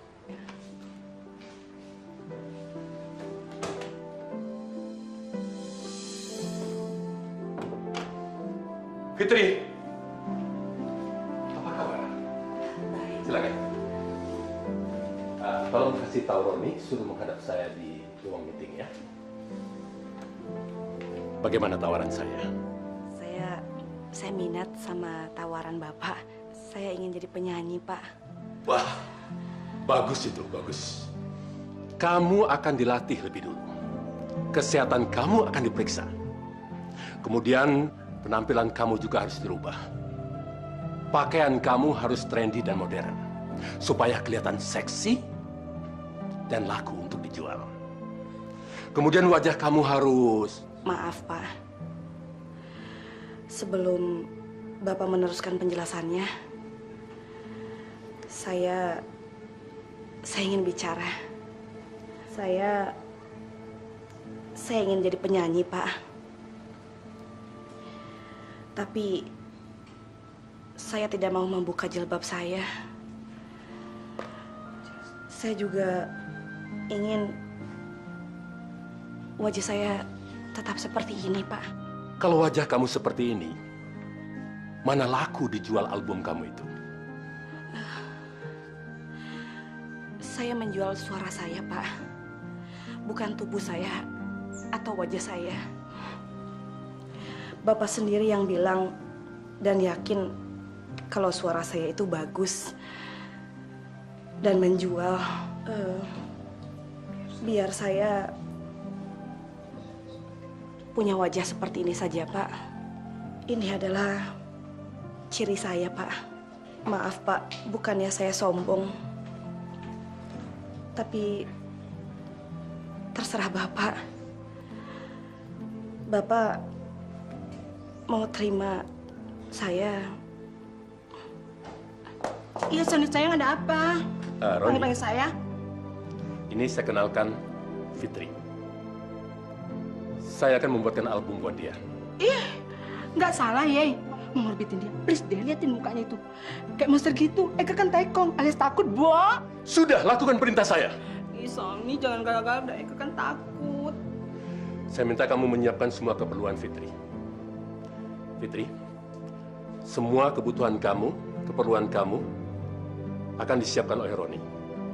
Fitri, apa kabar? Silakan. Tolong kasih tahu Roni, suruh menghadap saya di ruang meeting ya. Bagaimana tawaran saya?
Saya minat sama tawaran Bapak. Saya ingin jadi penyanyi, Pak.
Wah, bagus itu, bagus. Kamu akan dilatih lebih dulu. Kesehatan kamu akan diperiksa. Kemudian penampilan kamu juga harus dirubah. Pakaian kamu harus trendy dan modern. Supaya kelihatan seksi dan laku untuk dijual. Kemudian wajah kamu harus...
Maaf, Pak. Sebelum Bapak meneruskan penjelasannya, saya ingin bicara. Saya ingin jadi penyanyi, Pak. Tapi saya tidak mau membuka jilbab saya. Saya juga ingin wajah saya tetap seperti ini, Pak.
Kalau wajah kamu seperti ini, mana laku dijual album kamu itu?
Saya menjual suara saya, Pak. Bukan tubuh saya atau wajah saya. Bapak sendiri yang bilang dan yakin kalau suara saya itu bagus dan menjual. Biar saya punya wajah seperti ini saja, Pak. Ini adalah ciri saya, Pak. Maaf, Pak, bukannya saya sombong. Tapi terserah Bapak. Bapak mau terima saya?
Iya, Sony sayang, ada apa?
Roni,
Panggil saya.
ini saya kenalkan Fitri. Saya akan membuatkan album buat dia.
Nggak salah, Ye. Mengorbitin dia. Please deh, liatin mukanya itu. Kayak monster gitu. Eka kan tekong, alias takut, Bo.
Sudah, lakukan perintah saya.
Ih, Sony, jangan galak-galak. Udah, Eka kan takut.
Saya minta kamu menyiapkan semua keperluan Fitri. Fitri, semua kebutuhan kamu, keperluan kamu akan disiapkan oleh Roni.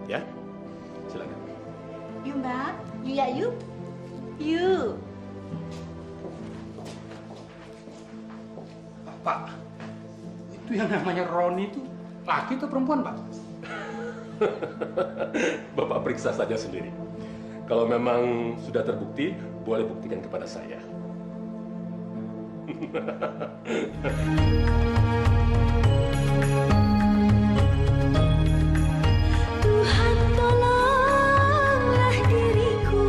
Ya, silakan.
Yuk, Mbak. Yuk ya, yuk. Yuk.
Pak, itu yang namanya Roni itu laki atau perempuan, Pak?
Bapak periksa saja sendiri. Kalau memang sudah terbukti, boleh buktikan kepada saya.
Tuhan tolonglah diriku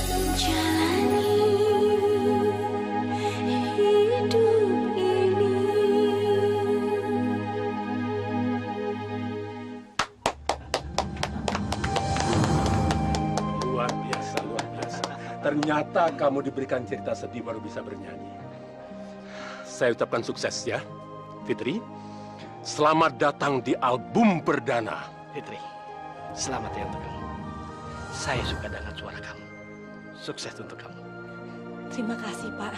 menjalani hidup ini.
Luar biasa, luar biasa. Ternyata kamu diberikan cerita sedih baru bisa bernyanyi. Saya ucapkan sukses ya, Fitri. Selamat datang di album perdana.
Fitri, selamat ya untuk kamu. Saya suka dengan suara kamu. Sukses untuk kamu.
Terima kasih, Pak.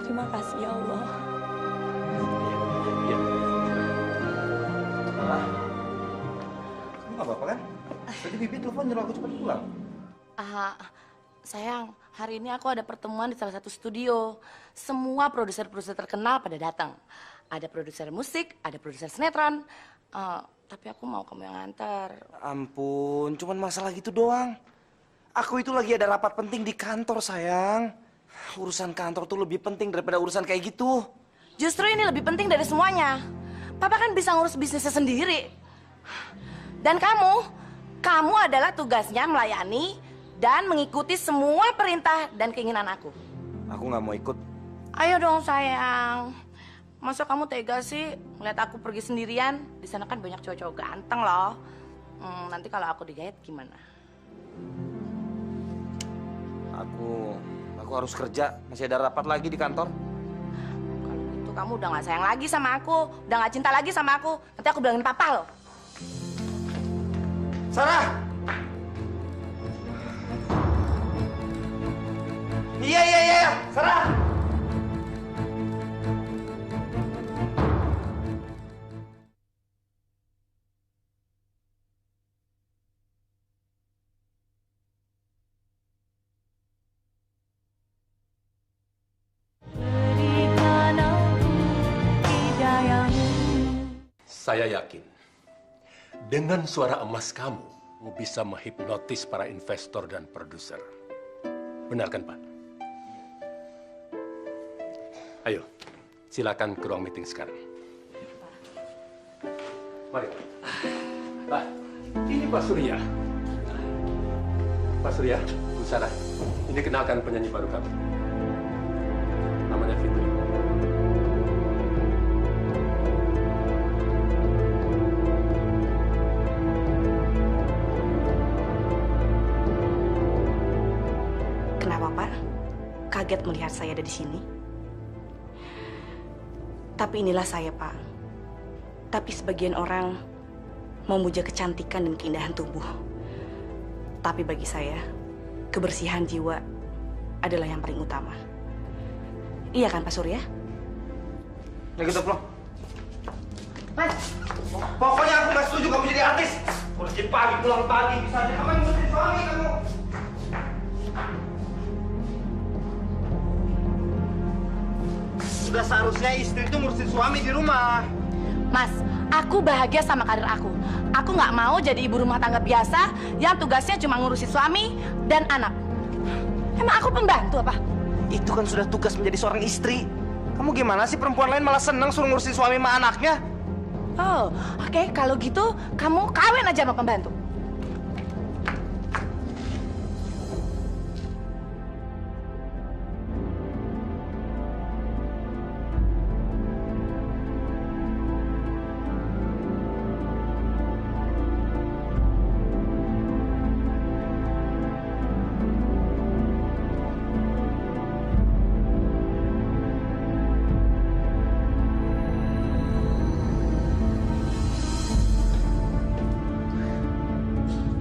Terima kasih, ya Allah.
Ya.
Tadi Bibi telepon nyuruh aku cepat pulang.
Sayang, hari ini aku ada pertemuan di salah satu studio. Semua produser-produser terkenal pada datang. Ada produser musik, ada produser sinetron. Tapi aku mau kamu yang nganter.
Ampun, cuman masalah gitu doang. Aku itu lagi ada rapat penting di kantor, sayang. Urusan kantor tuh lebih penting daripada urusan kayak gitu.
Justru ini lebih penting dari semuanya. Papa kan bisa ngurus bisnisnya sendiri. Dan kamu adalah tugasnya melayani dan mengikuti semua perintah dan keinginan aku.
Aku nggak mau ikut.
Ayo dong sayang. Masa kamu tega sih ngeliat aku pergi sendirian? Di sana kan banyak cowok-cowok ganteng loh. Nanti kalau aku digayat gimana?
Aku harus kerja. Masih ada rapat lagi di kantor.
Kalau gitu kamu udah gak sayang lagi sama aku, udah gak cinta lagi sama aku. Nanti aku bilangin papa loh.
Sarah! Iya, Sarah!
Saya yakin dengan suara emas kamu bisa menghipnotis para investor dan produser. Benar kan, Pak? Ayo, silakan ke ruang meeting sekarang. Mari. Pak, ini Pak Surya. Pak Surya, Bu Sarah, ini kenalkan penyanyi baru kami. Namanya Fitri.
Kenapa, Pak? Kaget melihat saya ada di sini? Tapi inilah saya, Pak. Tapi sebagian orang memuja kecantikan dan keindahan tubuh. Tapi bagi saya, kebersihan jiwa adalah yang paling utama. Iya kan, Pak Surya?
Ya kita pulang.
Mas,
Pokoknya aku nggak setuju kamu jadi artis. Kerja pagi, pulang pagi, bisa aja kamu yang ngurusin suami kamu. Sudah seharusnya istri itu ngurusin suami di rumah.
Mas, aku bahagia sama karir aku. Aku nggak mau jadi ibu rumah tangga biasa yang tugasnya cuma ngurusin suami dan anak. Emang aku pembantu apa?
Itu kan sudah tugas menjadi seorang istri. Kamu gimana sih, perempuan lain malah senang suruh ngurusin suami sama anaknya?
Oh, oke. Kalau gitu, kamu kawin aja sama pembantu.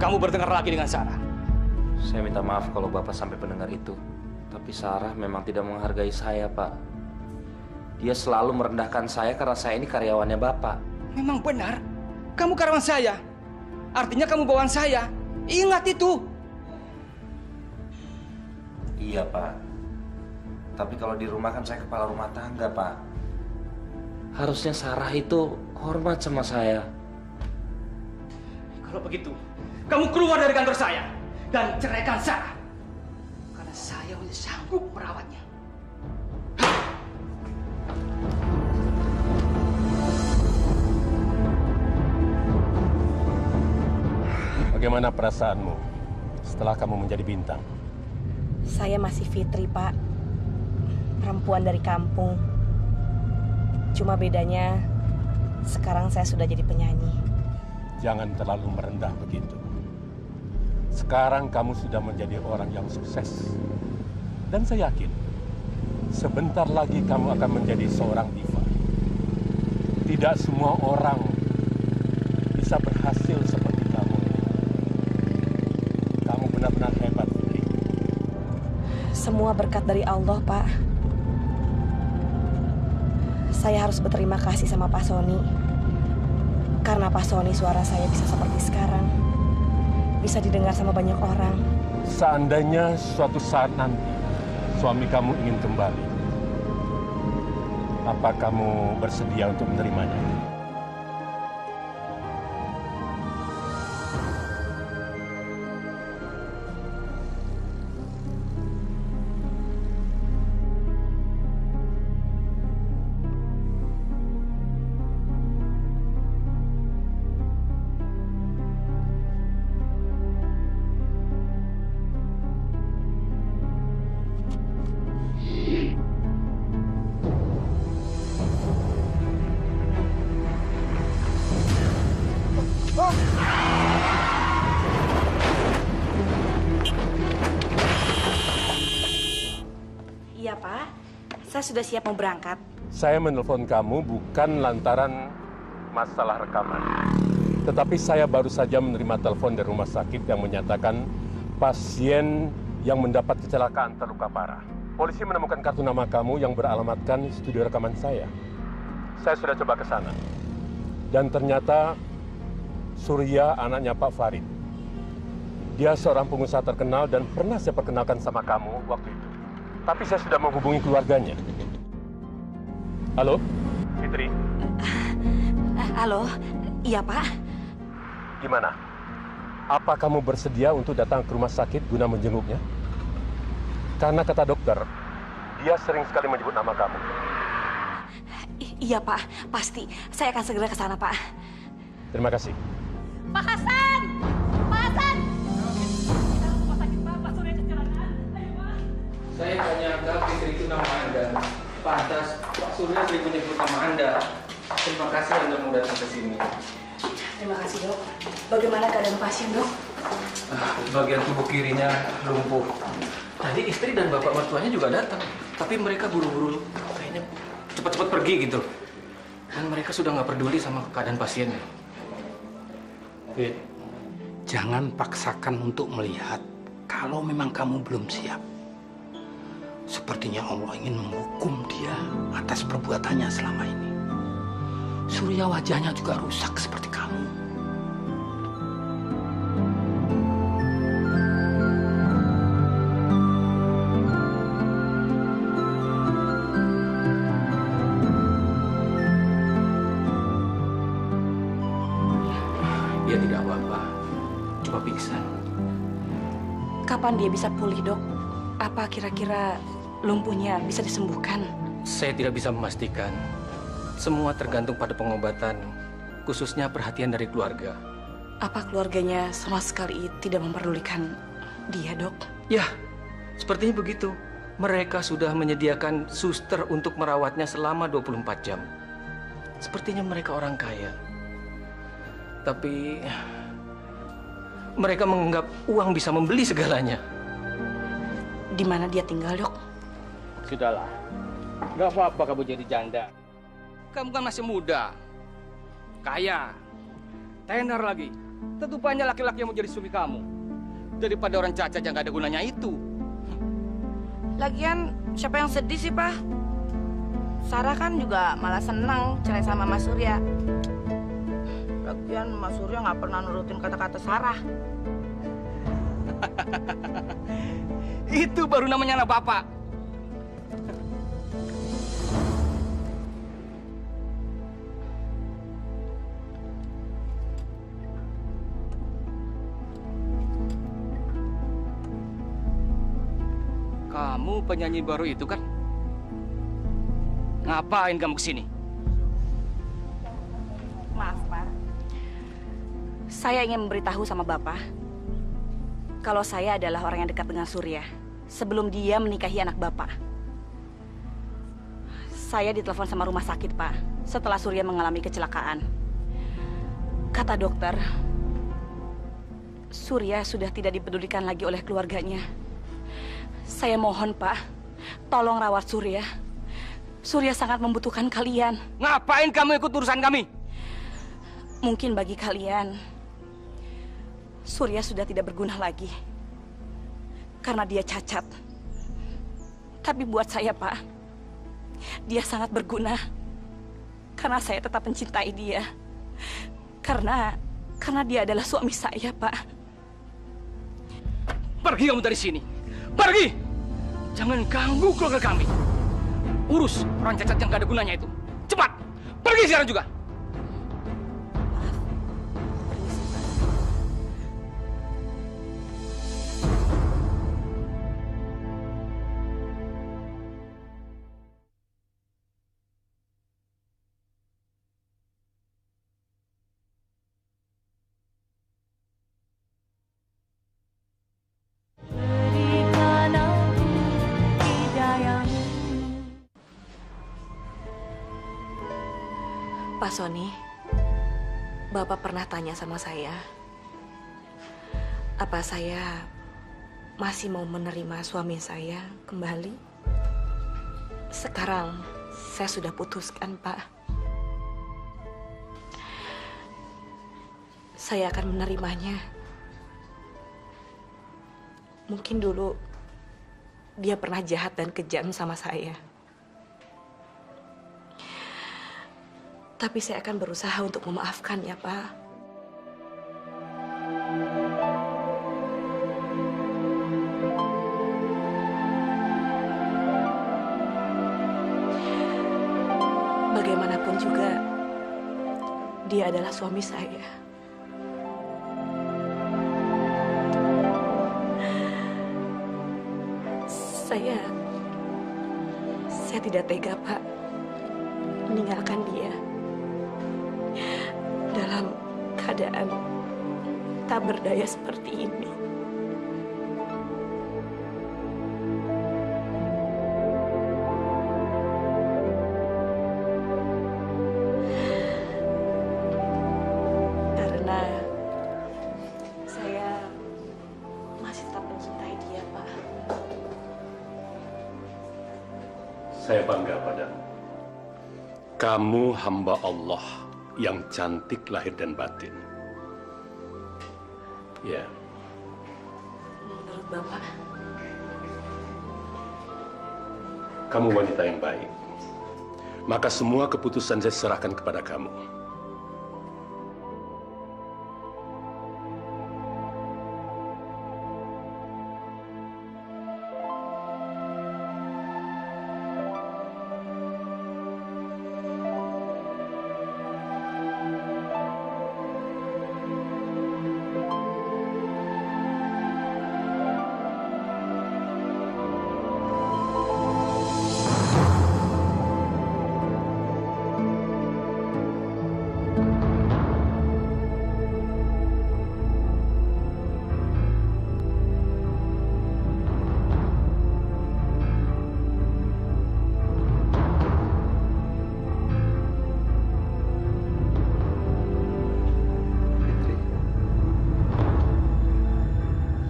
Kamu bertengkar lagi dengan Sarah.
Saya minta maaf kalau Bapak sampai mendengar itu. Tapi Sarah memang tidak menghargai saya, Pak. Dia selalu merendahkan saya karena saya ini karyawannya Bapak.
Memang benar. Kamu karyawan saya. Artinya kamu bawaan saya. Ingat itu.
Iya, Pak. Tapi kalau di rumah kan saya kepala rumah tangga, Pak. Harusnya Sarah itu hormat sama saya.
Kalau begitu, kamu keluar dari kantor saya dan ceraikan Sarah. Karena saya hanya sanggup merawatnya.
Bagaimana perasaanmu setelah kamu menjadi bintang?
Saya masih Fitri, Pak. Perempuan dari kampung. Cuma bedanya sekarang saya sudah jadi penyanyi.
Jangan terlalu merendah begitu. Sekarang kamu sudah menjadi orang yang sukses. Dan saya yakin, sebentar lagi kamu akan menjadi seorang diva. Tidak semua orang bisa berhasil seperti kamu. Kamu benar-benar hebat, Fitri.
Semua berkat dari Allah, Pak. Saya harus berterima kasih sama Pak Sony. Karena Pak Sony suara saya bisa seperti sekarang. bisa didengar sama banyak orang.
Seandainya suatu saat nanti suami kamu ingin kembali, apa kamu bersedia untuk menerimanya?
Iya, Pak. Saya sudah siap mau berangkat.
Saya menelpon kamu bukan lantaran masalah rekaman. Tetapi saya baru saja menerima telepon dari rumah sakit yang menyatakan pasien yang mendapat kecelakaan terluka parah. Polisi menemukan kartu nama kamu yang beralamatkan studio rekaman saya. Saya sudah coba ke sana. Dan ternyata Surya anaknya Pak Farid. Dia seorang pengusaha terkenal dan pernah saya perkenalkan sama kamu waktu itu. Tapi saya sudah menghubungi keluarganya. Halo, Fitri?
Halo, iya Pak.
Gimana? Apa kamu bersedia untuk datang ke rumah sakit guna menjenguknya? Karena kata dokter, dia sering sekali menyebut nama kamu.
Iya Pak, pasti. Saya akan segera ke sana Pak.
Terima kasih.
Pak Hasan! Pak Hasan! Rumah sakit Pak Surya kecelakaan. Ayo Pak.
Saya hanya anggap Fitri itu nama Anda. Pantas Pak Surya sering menyebut nama Anda. Terima kasih Anda mau datang ke sini.
Terima kasih dok. Bagaimana keadaan pasien dok?
Bagian tubuh kirinya lumpuh. Tadi istri dan bapak mertuanya juga datang. Tapi mereka buru-buru kayaknya cepat-cepat pergi gitu. Dan mereka sudah nggak peduli sama keadaan pasiennya.
Fit, jangan paksakan untuk melihat kalau memang kamu belum siap. Sepertinya Allah ingin menghukum dia atas perbuatannya selama ini. Surya wajahnya juga rusak seperti kamu.
Dia tidak apa-apa, cuma pingsan.
Kapan dia bisa pulih dok? Apa kira-kira lumpuhnya bisa disembuhkan?
Saya tidak bisa memastikan. Semua tergantung pada pengobatan, khususnya perhatian dari keluarga.
Apa keluarganya sama sekali tidak memperdulikan dia dok?
Ya, sepertinya begitu. Mereka sudah menyediakan suster untuk merawatnya selama 24 jam. Sepertinya mereka orang kaya. Tapi mereka menganggap uang bisa membeli segalanya.
Di mana dia tinggal dok?
Sudahlah, nggak apa-apa kamu jadi janda. Kamu kan masih muda, kaya, tenar lagi. Tentu banyak laki-laki yang mau jadi suami kamu. Daripada orang cacat yang nggak ada gunanya itu.
Lagian siapa yang sedih sih, Pak? Sarah kan juga malah senang cerai sama Mas Surya. Lagian Mas Surya nggak pernah nurutin kata-kata Sarah.
Itu baru namanya anak bapak. Kamu penyanyi baru itu kan? Ngapain kamu kesini?
Maaf Pak. Saya ingin memberitahu sama Bapak kalau saya adalah orang yang dekat dengan Surya sebelum dia menikahi anak Bapak. Saya ditelepon sama rumah sakit, Pak, setelah Surya mengalami kecelakaan. Kata dokter, Surya sudah tidak dipedulikan lagi oleh keluarganya. Saya mohon, Pak, tolong rawat Surya. Surya sangat membutuhkan kalian.
Ngapain kamu ikut urusan kami?
Mungkin bagi kalian, Surya sudah tidak berguna lagi karena dia cacat. Tapi buat saya, Pak, dia sangat berguna karena saya tetap mencintai dia. Karena dia adalah suami saya, Pak.
Pergi kamu dari sini. Pergi! Jangan ganggu keluarga kami. Urus orang cacat yang gak ada gunanya itu. Cepat! Pergi sekarang juga!
Pak Sony, Bapak pernah tanya sama saya, apa saya masih mau menerima suami saya kembali? Sekarang saya sudah putuskan, Pak. Saya akan menerimanya. Mungkin dulu dia pernah jahat dan kejam sama saya. Tapi saya akan berusaha untuk memaafkan ya, Pak. Bagaimanapun juga, dia adalah suami saya. Saya tidak tega, Pak, meninggalkan dia dalam keadaan tak berdaya seperti ini. Karena saya masih tetap mencintai dia, Pak.
Saya bangga padamu. Kamu hamba Allah yang cantik lahir dan batin. Ya.
Menurut Bapak,
Kamu wanita yang baik. Maka semua keputusan saya serahkan kepada kamu.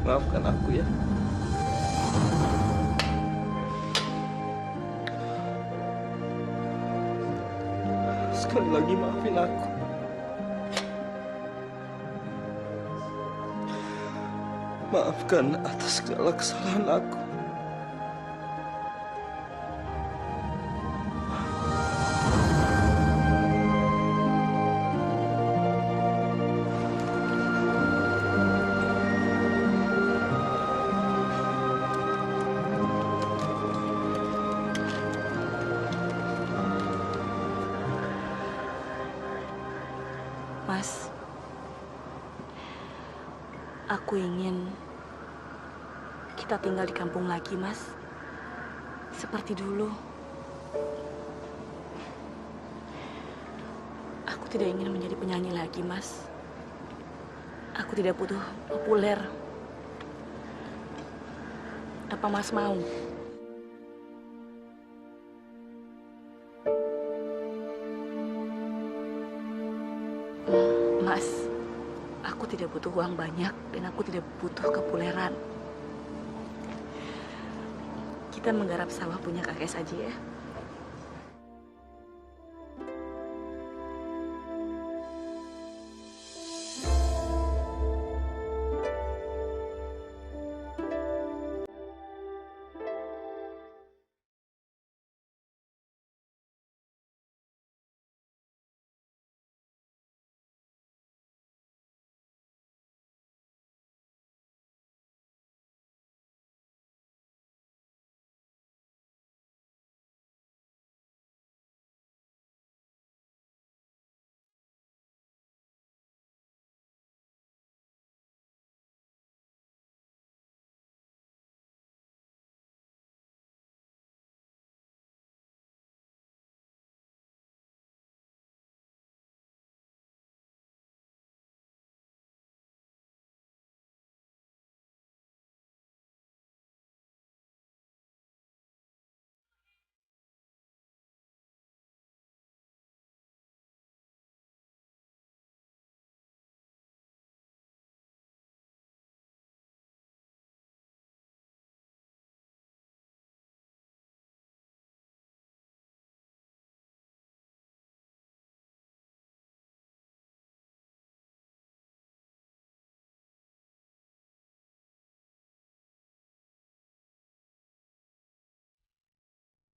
Maafkan aku ya. Sekali lagi maafin aku. Maafkan atas segala kesalahan aku.
Mas, aku ingin kita tinggal di kampung lagi, Mas. Seperti dulu. Aku tidak ingin menjadi penyanyi lagi, Mas. Aku tidak butuh populer. Apa Mas mau? Mas, aku tidak butuh uang banyak dan aku tidak butuh kepopuleran. Kita menggarap sawah punya kakek saja ya.